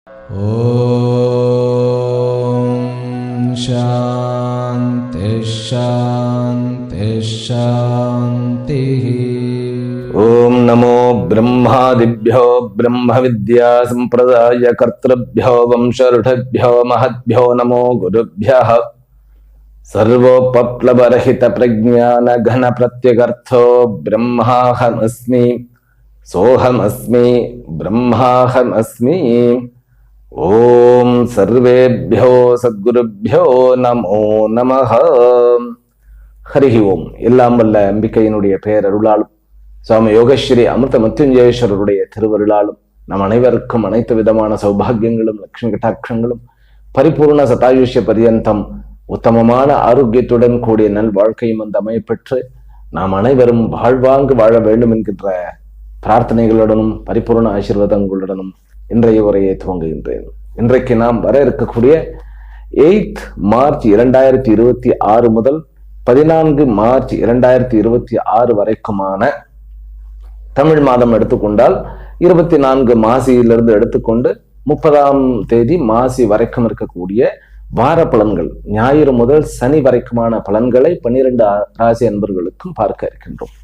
ஓம் சாந்தி சாந்தி சாந்தி. ஓம் நமோ பிரம்மாதிப்யோ பிரம்ம வித்யா சம்பிரதாய கர்த்ருப்யோ வம்சருடப்யோ மஹத்யோ நமோ குருப்யः. சர்வோபப்ளவரஹித பிரஜ்ஞான கன பிரத்யகர்த்தோ பிரம்மாஹமஸ்மி சோஹமஸ்மி பிரம்மாஹமஸ்மி. ஓம் சர்வேப்யோ சத்குருப்யோ நமோ நமஹ. ஹரி ஓம். எல்லாம் வல்ல அம்பிகையினுடைய பேரருளாலும் சுவாமி யோகஸ்ரீ அமிர்த மத்யுஞ்சயேஸ்வரருடைய திருவருளாலும் நம் அனைவருக்கும் அனைத்து விதமான சௌபாகியங்களும் லட்சுமி கட்டாட்சங்களும் பரிபூர்ண சதாயுஷ்ய பரியந்தம் உத்தமமான ஆரோக்கியத்துடன் கூடிய நல் வாழ்க்கையும் அந்த அமையப்பெற்று நாம் அனைவரும் வாழ்வாங்கு வாழ வேண்டும் என்கின்ற பிரார்த்தனைகளுடனும் பரிபூர்ண ஆசீர்வாதங்களுடனும் இன்றைய உரையை துவங்குகின்றேன். இன்றைக்கு நாம் வர இருக்கக்கூடிய 8 மார்ச் 2026 முதல் 14 மார்ச் 2026 வரைக்குமான தமிழ் மாதம் எடுத்துக்கொண்டால் 24 மாசியிலிருந்து எடுத்துக்கொண்டு 30ஆம் தேதி மாசி வரைக்கும் இருக்கக்கூடிய வார பலன்கள், ஞாயிறு முதல் சனி வரைக்குமான பலன்களை 12 ராசி அன்பர்களுக்கும் பார்க்க இருக்கின்றோம்.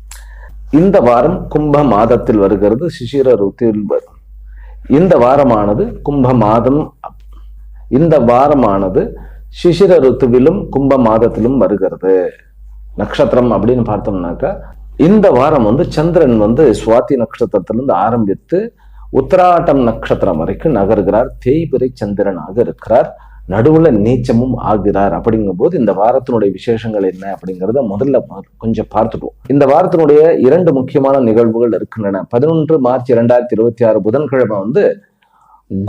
இந்த வாரம் கும்ப மாதத்தில் வருகிறது, சிசிர ருத்தில் வரும். இந்த வாரமானது கும்ப மாதம், இந்த வாரமானது சிசிர ருத்துவிலும் கும்ப மாதத்திலும் வருகிறது. நட்சத்திரம் அப்படின்னு பார்த்தோம்னாக்கா இந்த வாரம் சந்திரன் சுவாதி நட்சத்திரத்திலிருந்து ஆரம்பித்து உத்திராட்டம் நட்சத்திரம் வரைக்கும் நகர்கிறார். தேய்பிறை சந்திரனாக இருக்கிறார், நடுவுல நீச்சமும் ஆகிறார். அப்படிங்கும் போது இந்த வாரத்தினுடைய விசேஷங்கள் என்ன அப்படிங்கிறத முதல்ல கொஞ்சம் பார்த்துடுவோம். இந்த வாரத்தினுடைய 2 முக்கியமான நிகழ்வுகள் இருக்கின்றன. 11 மார்ச் 2026 புதன்கிழமை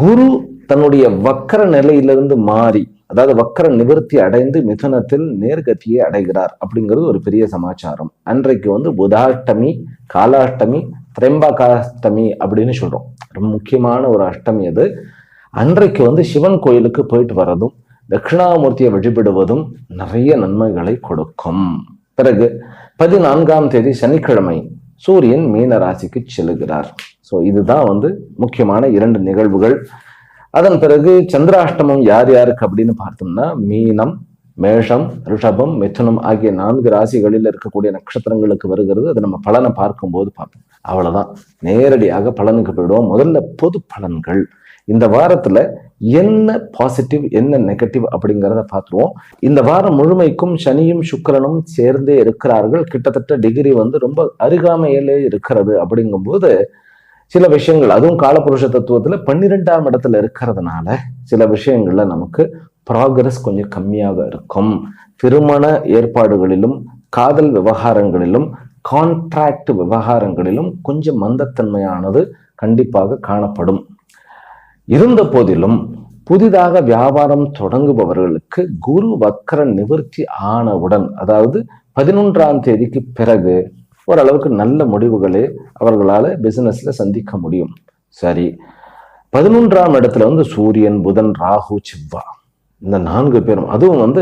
குரு தன்னுடைய வக்கர நிலையிலிருந்து மாறி, அதாவது வக்கர நிவர்த்தி அடைந்து மிதுனத்தில் நேர்கத்தியை அடைகிறார். அப்படிங்கிறது ஒரு பெரிய சமாச்சாரம். அன்றைக்கு புதாஷ்டமி, காலாஷ்டமி, திரம்பகாஷ்டமி அப்படின்னு சொல்றோம். ரொம்ப முக்கியமான ஒரு அஷ்டமி அது. அன்றைக்கு சிவன் கோயிலுக்கு போயிட்டு வர்றதும் தட்சிணாமூர்த்தியை வழிபடுவதும் நிறைய நன்மைகளை கொடுக்கும். பிறகு 14ஆம் தேதி சனிக்கிழமை சூரியன் மீன ராசிக்கு செல்லுகிறார். ஸோ இதுதான் முக்கியமான 2 நிகழ்வுகள். அதன் பிறகு சந்திராஷ்டமம் யார் யாருக்கு அப்படின்னு பார்த்தோம்னா மீனம், மேஷம், ரிஷபம், மிதுனம் ஆகிய 4 ராசிகளில் இருக்கக்கூடிய நட்சத்திரங்களுக்கு வருகிறது. அது நம்ம பலனை பார்க்கும்போது பார்ப்போம். அவ்வளவுதான், நேரடியாக பலனுக்கு போயிடுவோம். முதல்ல பொது பலன்கள். இந்த வாரத்துல என்ன பாசிட்டிவ் என்ன நெகட்டிவ் அப்படிங்கிறத பார்த்துருவோம். இந்த வாரம் முழுமைக்கும் சனியும் சுக்கிரனும் சேர்ந்தே இருக்கிறார்கள். கிட்டத்தட்ட டிகிரி ரொம்ப அருகாமையிலே இருக்கிறது. அப்படிங்கும்போது சில விஷயங்கள், அதுவும் காலபுருஷ தத்துவத்துல 12ஆம் இடத்துல இருக்கிறதுனால சில விஷயங்கள்ல நமக்கு ப்ராக்ரஸ் கொஞ்சம் கம்மியாக இருக்கும். திருமண ஏற்பாடுகளிலும், காதல் விவகாரங்களிலும், கான்ட்ராக்ட் விவகாரங்களிலும் கொஞ்சம் மந்தத்தன்மையானது கண்டிப்பாக காணப்படும். இருந்த போதிலும் புதிதாக வியாபாரம் தொடங்குபவர்களுக்கு குரு வக்கர நிவர்த்தி ஆனவுடன், அதாவது 11ஆம் தேதிக்கு பிறகு ஓரளவுக்கு நல்ல முடிவுகளே அவர்களால பிசினஸ்ல சந்திக்க முடியும். சரி, 11ஆம் இடத்துல சூரியன், புதன், ராகு, செவ்வாய், இந்த 4 பேரும், அதுவும்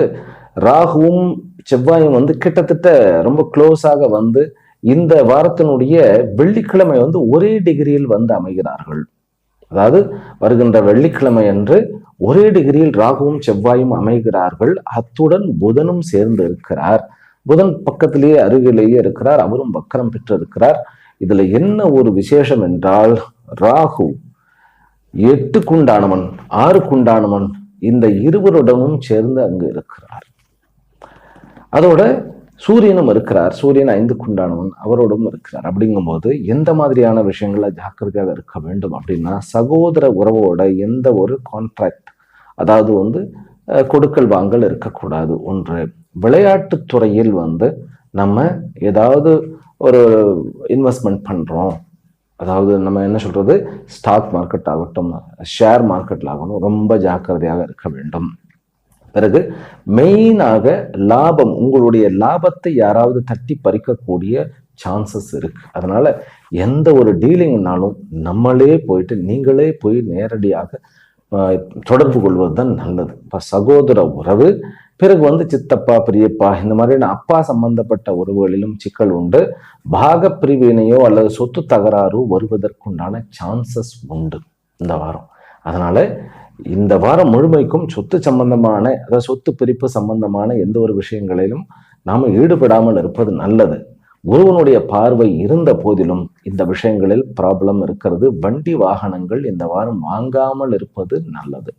ராகுவும் செவ்வாயும் கிட்டத்தட்ட ரொம்ப க்ளோஸாக இந்த வாரத்தினுடைய வெள்ளிக்கிழமை ஒரே டிகிரியில் அமைகிறார்கள். அதாவது வருகின்ற வெள்ளிக்கிழமை அன்று ஒரே டிகிரியில் ராகுவும் செவ்வாயும் அமைகிறார்கள். அத்துடன் புதனும் சேர்ந்து இருக்கிறார். புதன் பக்கத்திலேயே அருகிலேயே இருக்கிறார், அவரும் வக்கரம் பெற்று இருக்கிறார். இதுல என்ன ஒரு விசேஷம் என்றால், ராகு 8க்குண்டானவன், 6க்குண்டானவன், இந்த இருவருடனும் சேர்ந்து அங்கு இருக்கிறார். அதோட சூரியனும் இருக்கிறார். சூரியன் 5க்குண்டானவன், அவரோடும் இருக்கிறார். அப்படிங்கும்போது எந்த மாதிரியான விஷயங்கள ஜாக்கிரதையாக இருக்க வேண்டும் அப்படின்னா, சகோதர உறவோட எந்த ஒரு கான்ட்ராக்ட், அதாவது கொடுக்கல் வாங்கல் இருக்கக்கூடாது. ஒன்று, விளையாட்டுத்துறையில் நம்ம ஏதாவது ஒரு இன்வெஸ்ட்மெண்ட் பண்றோம், அதாவது நம்ம என்ன சொல்றது, ஸ்டாக் மார்க்கெட் ஆகட்டும், ஷேர் மார்க்கெட்ல ஆகணும், ரொம்ப ஜாக்கிரதையாக இருக்க வேண்டும். பிறகு மெயினாக லாபம், உங்களுடைய லாபத்தை யாராவது தட்டி பறிக்கக்கூடிய சான்சஸ் இருக்கு. அதனால எந்த ஒரு டீலிங்னாலும் நம்மளே போயிட்டு, நீங்களே போய் நேரடியாக தொடர்பு கொள்வது தான் நல்லது. இப்போ சகோதர உறவு, பிறகு சித்தப்பா, பெரியப்பா, இந்த மாதிரியான அப்பா சம்பந்தப்பட்ட உறவுகளிலும் சிக்கல் உண்டு. பாக பிரிவினையோ அல்லது சொத்து தகராறோ வருவதற்குண்டான சான்சஸ் உண்டு இந்த வாரம். அதனால இந்த வாரம் முழுமைக்கும் சொத்து சம்பந்தமான, அதாவது சொத்து பிரிப்பு சம்பந்தமான எந்த ஒரு விஷயங்களிலும் நாம ஈடுபடாமல் இருப்பது நல்லது. குருவனுடைய பார்வை இருந்த போதிலும் இந்த விஷயங்களில் ப்ராப்ளம் இருக்கிறது. வண்டி வாகனங்கள் இந்த வாரம் வாங்காமல் இருப்பது நல்லது.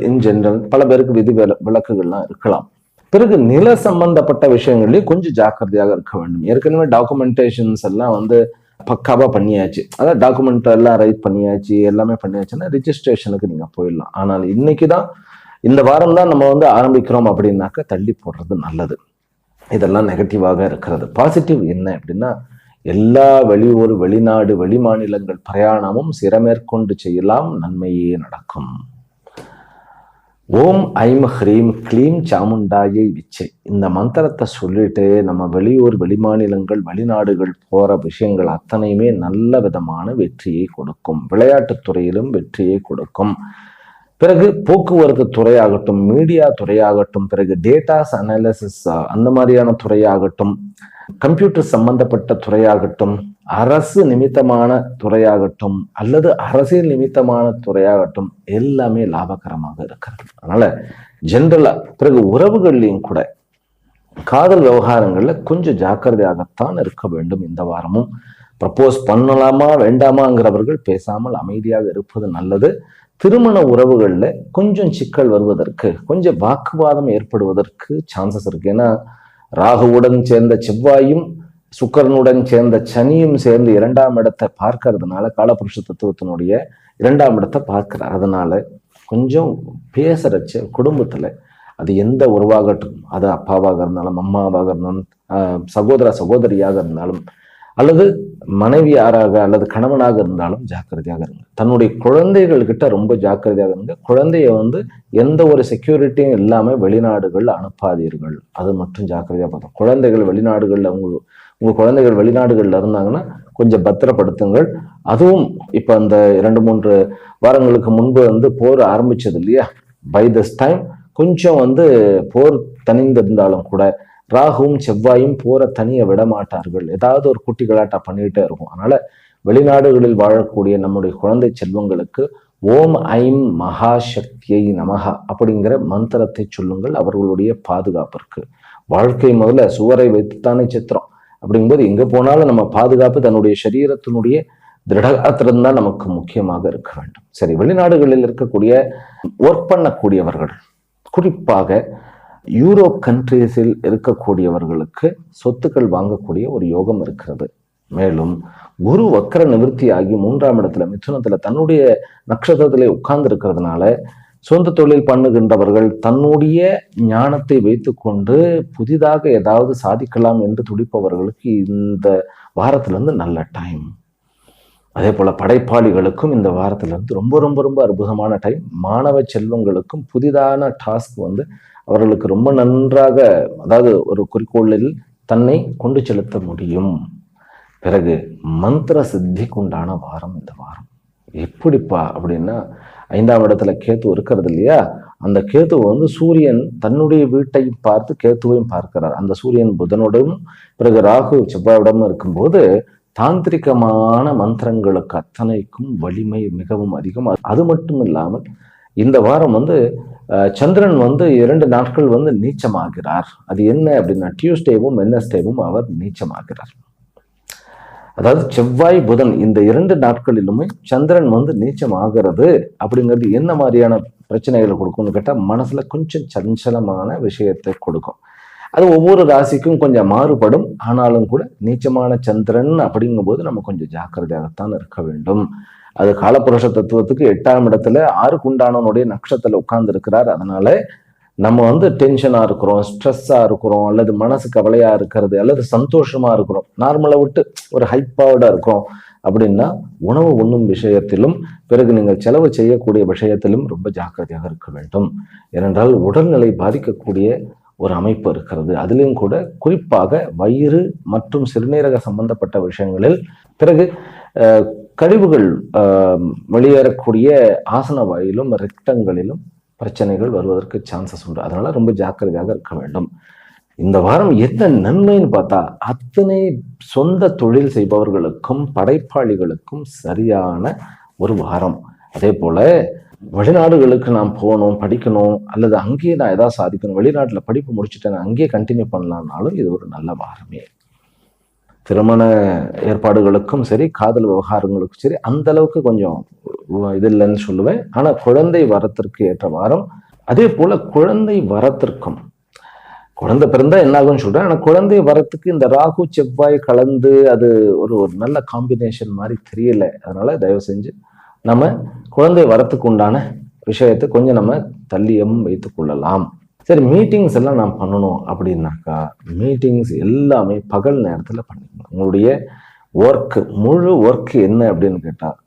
இன் ஜெனரல் பல பேருக்கு விதி விலக்குகள்லாம் இருக்கலாம். பிறகு நில சம்பந்தப்பட்ட விஷயங்கள்லயும் கொஞ்சம் ஜாக்கிரதையாக இருக்க வேண்டும். ஏற்கனவே டாக்குமெண்டேஷன்ஸ் எல்லாம் பக்காவா பண்ணியாச்சு, அதாவது டாக்குமெண்ட் எல்லாம் ரைட் பண்ணியாச்சு, எல்லாமே பண்ணியாச்சுன்னா ரிஜிஸ்ட்ரேஷனுக்கு நீங்க போயிடலாம். ஆனால் இன்னைக்குதான் இந்த வாரம் தான் நம்ம ஆரம்பிக்கிறோம் அப்படின்னாக்க தள்ளி போடுறது நல்லது. இதெல்லாம் நெகட்டிவாக இருக்கிறது. பாசிட்டிவ் என்ன அப்படின்னா, எல்லா வெளியூர், வெளிநாடு, வெளி மாநிலங்கள் பிரயாணமும் சிரமேற்கொண்டு செய்யலாம், நன்மையே நடக்கும். ஓம் ஐம் ஹ்ரீம் க்ளீம் சாமுண்டாயை விச்சை, இந்த மந்திரத்தை சொல்லிட்டு நம்ம வெளியூர், வெளிமாநிலங்கள், வெளிநாடுகள் போற விஷயங்கள் அத்தனையுமே நல்ல விதமான வெற்றியை கொடுக்கும். விளையாட்டுத் துறையிலும் வெற்றியை கொடுக்கும். பிறகு போக்குவரத்து துறையாகட்டும், மீடியா துறையாகட்டும், பிறகு டேட்டாஸ் அனாலிசிஸ் அந்த மாதிரியான துறையாகட்டும், கம்ப்யூட்டர் சம்பந்தப்பட்ட துறையாகட்டும், அரசு நிமித்தமான துறையாகட்டும், அல்லது அரசியல் நிமித்தமான துறையாகட்டும், எல்லாமே லாபகரமாக இருக்கிறது. அதனால ஜென்ரலா பிறகு உறவுகள்லையும் கூட காதல் விவகாரங்கள்ல கொஞ்சம் ஜாக்கிரதையாகத்தான் இருக்க வேண்டும். இந்த வாரமும் ப்ரப்போஸ் பண்ணலாமா வேண்டாமாங்கிறவர்கள் பேசாமல் அமைதியாக இருப்பது நல்லது. திருமண உறவுகள்ல கொஞ்சம் சிக்கல் வருவதற்கு, கொஞ்சம் வாக்குவாதம் ஏற்படுவதற்கு சான்சஸ் இருக்கு. ஏன்னா ராகுவுடன் சேர்ந்த செவ்வாயும் சுக்கரனுடன் சேர்ந்த சனியும் சேர்ந்து 2ஆம் இடத்தை பார்க்கறதுனால, காலபுருஷ தத்துவத்தினுடைய 2ஆம் இடத்தை பார்க்கிறார். அதனால கொஞ்சம் பேசுறச்சு குடும்பத்துல, அது எந்த உறவாகட்டும், அது அப்பாவாக இருந்தாலும், அம்மாவாக இருந்தாலும், சகோதர சகோதரியாக இருந்தாலும், அல்லது மனைவியாராக அல்லது கணவனாக இருந்தாலும் ஜாக்கிரதையாக இருங்க. தன்னுடைய குழந்தைகள் கிட்ட ரொம்ப ஜாக்கிரதையாக இருங்க. குழந்தைய எந்த ஒரு செக்யூரிட்டியும் இல்லாம வெளிநாடுகள் அனுப்பாதீர்கள். அது மட்டும் ஜாக்கிரதையா பார்த்தோம். குழந்தைகள் வெளிநாடுகள்ல உங்க குழந்தைகள் வெளிநாடுகள்ல இருந்தாங்கன்னா கொஞ்சம் பத்திரப்படுத்துங்கள். அதுவும் இப்ப அந்த 2-3 வாரங்களுக்கு முன்பு போர் ஆரம்பிச்சது இல்லையா, பை திஸ் டைம் கொஞ்சம் போர் தணிந்திருந்தாலும் கூட ராகுவும் செவ்வாயும் போற தனிய விட மாட்டார்கள். ஏதாவது ஒரு குட்டி கலாட்டா பண்ணிட்டே இருக்கும். அதனால வெளிநாடுகளில் வாழக்கூடிய நம்முடைய குழந்தை செல்வங்களுக்கு ஓம் ஐம் மகாசக்தியை நமகா அப்படிங்கிற மந்திரத்தை சொல்லுங்கள். அவர்களுடைய பாதுகாப்பிற்கு. வாழ்க்கை முதல்ல சுவரை வைத்துத்தானே சித்திரம். அப்படிங்கும்போது எங்க போனாலும் நம்ம பாதுகாப்பு தன்னுடைய சரீரத்தினுடைய திருடகாத்திரம் தான் நமக்கு முக்கியமாக இருக்க வேண்டும். சரி, வெளிநாடுகளில் இருக்கக்கூடிய ஒர்க் பண்ணக்கூடியவர்கள், குறிப்பாக யூரோப் கண்ட்ரீஸில் இருக்கக்கூடியவர்களுக்கு சொத்துக்கள் வாங்கக்கூடிய ஒரு யோகம் இருக்கிறது. மேலும் குரு வக்கர நிவர்த்தியாகி 3ஆம் இடத்துல மிதுனத்துல தன்னுடைய நட்சத்திரத்திலே உட்கார்ந்து இருக்கிறதுனால சொந்த தொழில் பண்ணுகின்றவர்கள் தன்னுடைய ஞானத்தை வைத்துக்கொண்டு புதிதாக ஏதாவது சாதிக்கலாம் என்று துடிப்பவர்களுக்கு இந்த வாரத்திலிருந்து நல்ல டைம். அதே போல படைப்பாளிகளுக்கும் இந்த வாரத்திலிருந்து ரொம்ப ரொம்ப ரொம்ப அற்புதமான டைம். மாணவ செல்வங்களுக்கும் புதிதான டாஸ்க் அவர்களுக்கு ரொம்ப நன்றாக, அதாவது ஒரு குறிக்கோளில் தன்னை கொண்டு செலுத்த முடியும். பிறகு மந்திர சித்திக்கு உண்டான வாரம் இந்த வாரம். எப்படிப்பா அப்படின்னா, 5ஆம் இடத்துல கேத்து இருக்கிறது இல்லையா, அந்த கேத்து சூரியன் தன்னுடைய வீட்டை பார்த்து கேத்துவையும் பார்க்கிறார். அந்த சூரியன் புதனோடும் பிறகு ராகு செவ்வாயோடும் இருக்கும்போது தாந்திரிகமான மந்திரங்களுக்கு அத்தனைக்கும் வலிமை மிகவும் அதிகம். அது மட்டும் இல்லாமல் இந்த வாரம் சந்திரன் 2 நாட்கள் நீச்சமாகிறார். அது என்ன அப்படின்னா, டியூஸ்டேவும் வெட்னஸ்டேவும் அவர் நீச்சமாகிறார். அதாவது செவ்வாய் புதன் இந்த 2 நாட்களிலுமே சந்திரன் நீச்சம் ஆகிறது. அப்படிங்கிறது என்ன மாதிரியான பிரச்சனைகளை கொடுக்கும்னு கேட்டா, மனசுல கொஞ்சம் சஞ்சலமான விஷயத்தை கொடுக்கும். அது ஒவ்வொரு ராசிக்கும் கொஞ்சம் மாறுபடும். ஆனாலும் கூட நீச்சமான சந்திரன் அப்படிங்கும் போது நம்ம கொஞ்சம் ஜாக்கிரதையாகத்தான் இருக்க வேண்டும். அது காலபுருஷ தத்துவத்துக்கு 8ஆம் இடத்துல 6க்கு உண்டானவனுடைய நட்சத்திரத்துல உட்கார்ந்து இருக்கிறார். அதனால நம்ம டென்ஷனா இருக்கிறோம், ஸ்ட்ரெஸ்ஸா இருக்கிறோம், அல்லது மனசு கவலையா இருக்கிறது, அல்லது சந்தோஷமா இருக்கிறோம், நார்மலை விட்டு ஒரு ஹைப்பாவோட இருக்கிறோம் அப்படின்னா உணவு உண்ணும் விஷயத்திலும், பிறகு நீங்கள் செலவு செய்யக்கூடிய விஷயத்திலும் ரொம்ப ஜாக்கிரதையாக இருக்க வேண்டும். ஏனென்றால் உடல்நிலை பாதிக்கக்கூடிய ஒரு அமைப்பு இருக்கிறது. அதிலும் கூட குறிப்பாக வயிறு மற்றும் சிறுநீரக சம்பந்தப்பட்ட விஷயங்களில், பிறகு கழிவுகள் வெளியேறக்கூடிய ஆசன வாயிலும் இரத்தங்களிலும் பிரச்சனைகள் வருவதற்கு சான்சஸ் உண்டு. அதனால ரொம்ப ஜாக்கிரதையாக இருக்க வேண்டும். இந்த வாரம் என்ன நன்மைன்னு பார்த்தா, அத்தனை சொந்த தொழில் செய்பவர்களுக்கும் படைப்பாளிகளுக்கும் சரியான ஒரு வாரம். அதே போல வெளிநாடுகளுக்கு நான் போகணும், படிக்கணும், அல்லது அங்கேயே நான் ஏதாவது சாதிக்கணும், வெளிநாட்டில் படிப்பு முடிச்சுட்டேன் அங்கேயே கண்டினியூ பண்ணலாம்னாலும் இது ஒரு நல்ல வாரமே. திருமண ஏற்பாடுகளுக்கும் சரி, காதல் விவகாரங்களுக்கும் சரி, அந்த அளவுக்கு கொஞ்சம் இது இல்லைன்னு சொல்லுவேன். ஆனா குழந்தை வரத்திற்கு ஏற்ற வாரம். அதே போல குழந்தை வரத்திற்கும், குழந்தை பிறந்தா என்ன ஆகும்னு சொல்றேன், ஆனா குழந்தை வரத்துக்கு இந்த ராகு செவ்வாய் கலந்து அது ஒரு ஒரு நல்ல காம்பினேஷன் மாதிரி தெரியல. அதனால தயவு செஞ்சு நம்ம குழந்தை வரத்துக்கு உண்டான விஷயத்தை கொஞ்சம் நம்ம தள்ளியும் வைத்துக் கொள்ளலாம். சரி, மீட்டிங்ஸ் எல்லாம் நான் பண்ணணும் அப்படின்னாக்கா மீட்டிங்ஸ் எல்லாமே பகல் நேரத்தில் பண்ணிக்கணும். உங்களுடைய ஒர்க், முழு ஒர்க் என்ன அப்படின்னு கேட்டால்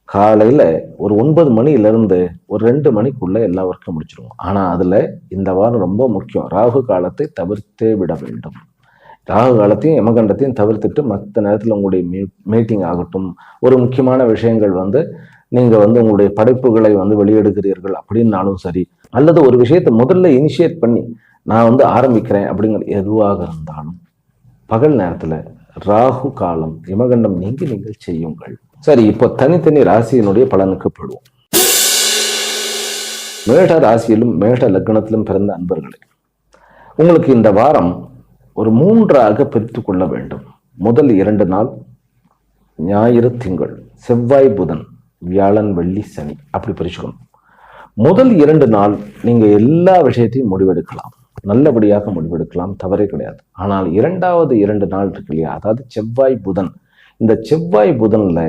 காலையில் ஒரு 9 மணிலேருந்து ஒரு 2 மணிக்குள்ளே எல்லா ஒர்க்கும் முடிச்சிருவோம். ஆனால் அதில் இந்த வாரம் ரொம்ப முக்கியம், ராகு காலத்தை தவிர்த்தே விட வேண்டும். ராகு காலத்தையும் யமகண்டத்தையும் தவிர்த்துட்டு மற்ற நேரத்தில் உங்களுடைய மீட்டிங் ஆகட்டும், ஒரு முக்கியமான விஷயங்கள் நீங்கள் உங்களுடைய படைப்புகளை வெளியெடுக்கிறீர்கள் அப்படின்னாலும் சரி, அல்லது ஒரு விஷயத்தை முதல்ல இனிஷியேட் பண்ணி நான் ஆரம்பிக்கிறேன் அப்படிங்கிற எதுவாக இருந்தாலும் பகல் நேரத்தில் ராகு காலம் யமகண்டம் நீங்கி நீங்கள் செய்யுங்கள். சரி, இப்போ தனித்தனி ராசியினுடைய பலனுக்கு போடுவோம். மேஷ ராசியிலும் மேஷ லக்னத்திலும் பிறந்த அன்பர்களே, உங்களுக்கு இந்த வாரம் ஒரு 3ஆக பிரித்து கொள்ள வேண்டும். முதல் 2 நாள் ஞாயிறு திங்கள், செவ்வாய் புதன், வியாழன் வெள்ளி சனி, அப்படி பிரிச்சுக்கணும். முதல் 2 நாள் நீங்க எல்லா விஷயத்தையும் முடிவெடுக்கலாம், நல்லபடியாக முடிவெடுக்கலாம், தவறே கிடையாது. ஆனால் 2வது 2 நாள் இருக்கு இல்லையா, அதாவது செவ்வாய் புதன், இந்த செவ்வாய் புதன்ல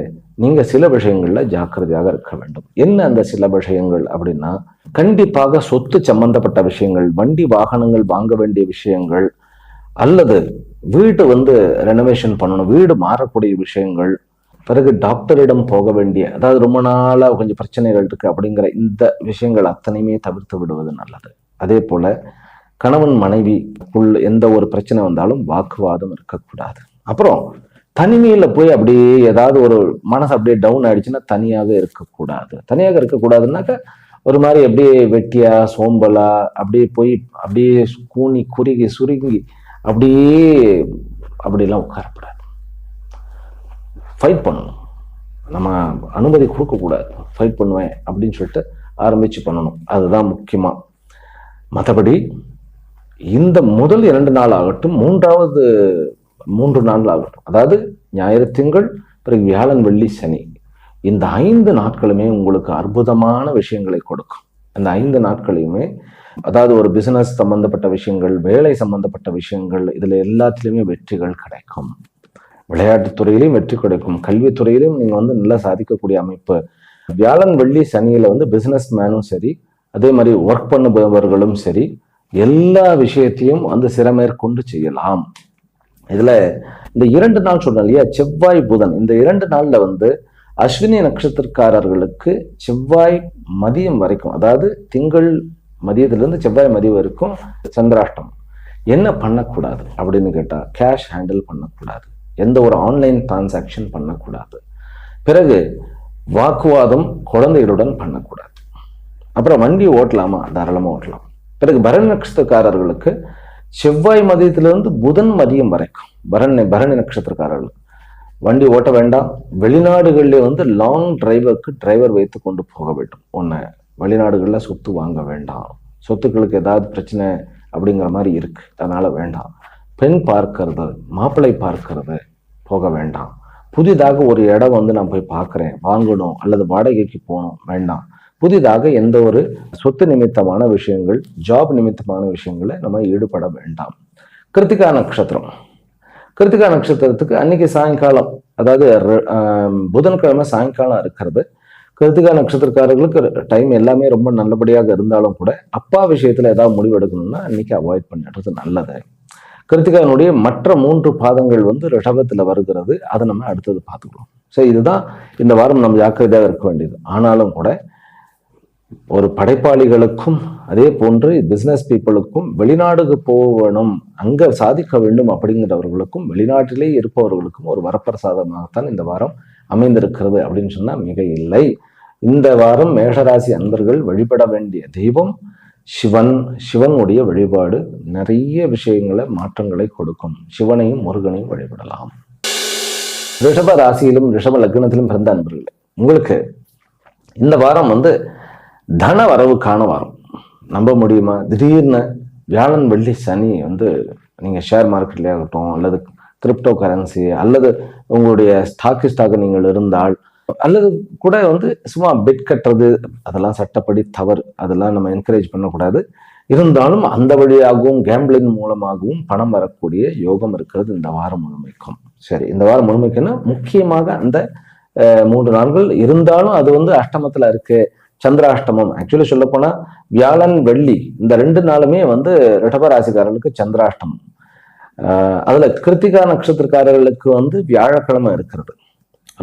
நீங்க சில விஷயங்கள்ல ஜாக்கிரதையாக இருக்க வேண்டும். என்ன அந்த சில விஷயங்கள் அப்படின்னா, கண்டிப்பாக சொத்து சம்பந்தப்பட்ட விஷயங்கள், வண்டி வாகனங்கள் வாங்க வேண்டிய விஷயங்கள், அல்லது வீடு ரெனோவேஷன் பண்ணணும், வீடு மாறக்கூடிய விஷயங்கள், பிறகு டாக்டரிடம் போக வேண்டிய, அதாவது ரொம்ப நாளா கொஞ்சம் பிரச்சனைகள் இருக்கு அப்படிங்கிற இந்த விஷயங்கள் அத்தனையுமே தவிர்த்து விடுவது நல்லது. அதே போல கணவன் மனைவிக்குள் எந்த ஒரு பிரச்சனை வந்தாலும் வாக்குவாதம் இருக்கக்கூடாது. அப்புறம் தனிமையில போய் அப்படியே ஏதாவது ஒரு மனசு அப்படியே டவுன் ஆயிடுச்சுன்னா தனியாக இருக்கக்கூடாது. தனியாக இருக்கக்கூடாதுன்னாக்க ஒரு மாதிரி அப்படியே வெட்டியா சோம்பலா அப்படியே போய் அப்படியே கூனி குறுகி சுருங்கி அப்படிலாம் உட்காரக்கூடாது. ஃபைட் பண்ணணும், நம்ம அனுமதி கொடுக்கக்கூடாது. ஃபைட் பண்ணுவேன் அப்படின்னு சொல்லிட்டு ஆரம்பிச்சு பண்ணணும், அதுதான் முக்கியமா. மற்றபடி இந்த முதல் 2 நாள் ஆகட்டும், 3 நாள் ஆகட்டும், அதாவது ஞாயிறு திங்கள், பிறகு வியாழன் வெள்ளி சனி, இந்த 5 நாட்களுமே உங்களுக்கு அற்புதமான விஷயங்களை கொடுக்கும். அந்த 5 நாட்களையுமே, அதாவது ஒரு பிசினஸ் சம்பந்தப்பட்ட விஷயங்கள், வேலை சம்பந்தப்பட்ட விஷயங்கள், இதுல எல்லாத்திலுமே வெற்றிகள் கிடைக்கும். விளையாட்டுத்துறையிலையும் வெற்றி கிடைக்கும், கல்வித்துறையிலும் நீங்க நல்லா சாதிக்கக்கூடிய அமைப்பு. வியாழன் வெள்ளி சனியில பிசினஸ் மேனும் சரி, அதே மாதிரி ஒர்க் பண்ணுபவர்களும் சரி, எல்லா விஷயத்தையும் சிறமேற்கொண்டு செய்யலாம். இதுல இந்த 2 நாள் சொன்னேன் இல்லையா, செவ்வாய் புதன், இந்த 2 நாள்ல அஸ்வினி நட்சத்திரக்காரர்களுக்கு செவ்வாய் மதியம் வரைக்கும், அதாவது திங்கள் மதியத்திலிருந்து செவ்வாய் மதியம் வரைக்கும் சந்திராஷ்டம். என்ன பண்ணக்கூடாது அப்படின்னு கேட்டா, கேஷ் ஹேண்டில் பண்ணக்கூடாது, எந்த ஒரு ஆன்லைன் டிரான்சாக்ஷன் பண்ணக்கூடாது, பிறகு வாக்குவாதம் குழந்தைகளுடன் பண்ணக்கூடாது. அப்புறம் வண்டி ஓட்டலாமா, தாராளமா ஓட்டலாம். பிறகு பரணி நட்சத்திரக்காரர்களுக்கு செவ்வாய் மதியத்திலிருந்து புதன் மதியம் வரைக்கும் பரணி நட்சத்திரக்காரர்களுக்கு வண்டி ஓட்ட வேண்டாம். வெளிநாடுகளிலே லாங் டிரைவருக்கு டிரைவர் வைத்து கொண்டு போக வேண்டும். ஒன்று, வெளிநாடுகளில் சொத்து வாங்க வேண்டாம், சொத்துக்களுக்கு ஏதாவது பிரச்சனை அப்படிங்கிற மாதிரி இருக்கு, அதனால வேண்டாம். பெண் பார்க்கறது, மாப்பிள்ளை பார்க்கறது போக வேண்டாம். புதிதாக ஒரு இடம் நான் போய் பார்க்குறேன், வாங்கணும், அல்லது வாடகைக்கு போகணும், வேண்டாம். புதிதாக எந்த ஒரு சொத்து நிமித்தமான விஷயங்கள், ஜாப் நிமித்தமான விஷயங்களை நம்ம ஈடுபட வேண்டாம். கிருத்திகா நட்சத்திரம், கிருத்திகா நட்சத்திரத்துக்கு அன்னைக்கு சாயங்காலம், அதாவது புதன்கிழமை சாயங்காலம் இருக்கிறது. கிருத்திகா நட்சத்திரக்காரர்களுக்கு டைம் எல்லாமே ரொம்ப நல்லபடியாக இருந்தாலும் கூட அப்பா விஷயத்துல ஏதாவது முடிவு எடுக்கணும்னா அன்னைக்கு அவாய்ட் பண்ணிடுறது நல்லது. கிருத்திகாவினுடைய மற்ற 3 பாதங்கள் ரிஷபத்துல வருகிறது, அதை நம்ம அடுத்தது பார்த்துக்கிறோம். சரி, இதுதான் இந்த வாரம் நம்ம ஜாக்கிரதையாக இருக்க வேண்டியது. ஆனாலும் கூட ஒரு படைப்பாளிகளுக்கும் அதே போன்று பிசினஸ் பீப்புளுக்கும் வெளிநாடுக்கு போகணும், அங்க சாதிக்க வேண்டும் அப்படிங்கிறவர்களுக்கும் வெளிநாட்டிலே இருப்பவர்களுக்கும் ஒரு வரப்பிரசாதமாகத்தான் இந்த வாரம் அமைந்திருக்கிறது அப்படின்னு சொன்னா மிக இல்லை. இந்த வாரம் மேஷராசி அன்பர்கள் வழிபட வேண்டிய தெய்வம் சிவன். சிவனுடைய வழிபாடு நிறைய விஷயங்களை மாற்றங்களை கொடுக்கும். சிவனையும் முருகனையும் வழிபடலாம். ரிஷப ராசியிலும் ரிஷப லக்னத்திலும் பிறந்த அன்பர்களே, உங்களுக்கு இந்த வாரம் வந்து தன வரவுக்கான வாரம். நம்ப முடியுமா? திடீர்னு வியாழன் வெள்ளி சனி வந்து நீங்கள் ஷேர் மார்க்கெட்லேயே ஆகட்டும், அல்லது கிரிப்டோ கரன்சி, அல்லது உங்களுடைய ஸ்டாக்கு நீங்கள் இருந்தால், அல்லது கூட வந்து சும்மா பெட் கட்டுறது, அதெல்லாம் சட்டப்படி தவறு. அதெல்லாம் நம்ம என்கரேஜ் பண்ணக்கூடாது. இருந்தாலும் அந்த வழியாகவும் கேம்பிளின் மூலமாகவும் பணம் வரக்கூடிய யோகம் இருக்கிறது இந்த வாரம் முழுமைக்கும். சரி, இந்த வாரம் முழுமைக்குன்னா முக்கியமாக அந்த 3 நாட்கள் இருந்தாலும் அது வந்து அஷ்டமத்துல இருக்கு. சந்திராஷ்டமம் ஆக்சுவலி சொல்ல போனா வியாழன் வெள்ளி இந்த 2 நாளுமே வந்து ரிஷபராசிக்காரர்களுக்கு சந்திராஷ்டமம். அதுல கிருத்திகா நட்சத்திரக்காரர்களுக்கு வந்து வியாழக்கிழமை இருக்கிறது.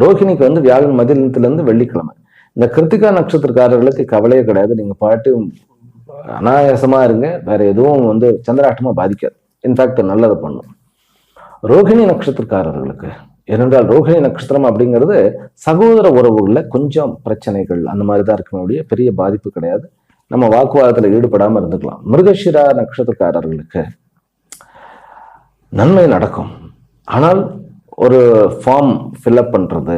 ரோஹிணிக்கு வந்து வியாழன் மதியத்துல இருந்து வெள்ளிக்கிழமை. இந்த கிருத்திகா நட்சத்திரக்காரர்களுக்கு கவலையே கிடையாது. நீங்க பாட்டு அனாயாசமா இருங்க, வேற எதுவும் வந்து சந்திராஷ்டமா பாதிக்காது. இன்ஃபேக்ட் நல்லது பண்ணும். ரோஹிணி நட்சத்திரக்காரர்களுக்கு, ஏனென்றால் ரோஹிணி நட்சத்திரம் அப்படிங்கிறது சகோதர உறவுகளில் கொஞ்சம் பிரச்சனைகள் அந்த மாதிரி தான் இருக்கக்கூடிய பெரிய பாதிப்பு கிடையாது. நம்ம வாக்குவாதத்தில் ஈடுபடாமல் இருந்துக்கலாம். மிருகஷிரா நட்சத்திரக்காரர்களுக்கு நன்மை நடக்கும். ஆனால் ஒரு ஃபார்ம் ஃபில்அப் பண்றது,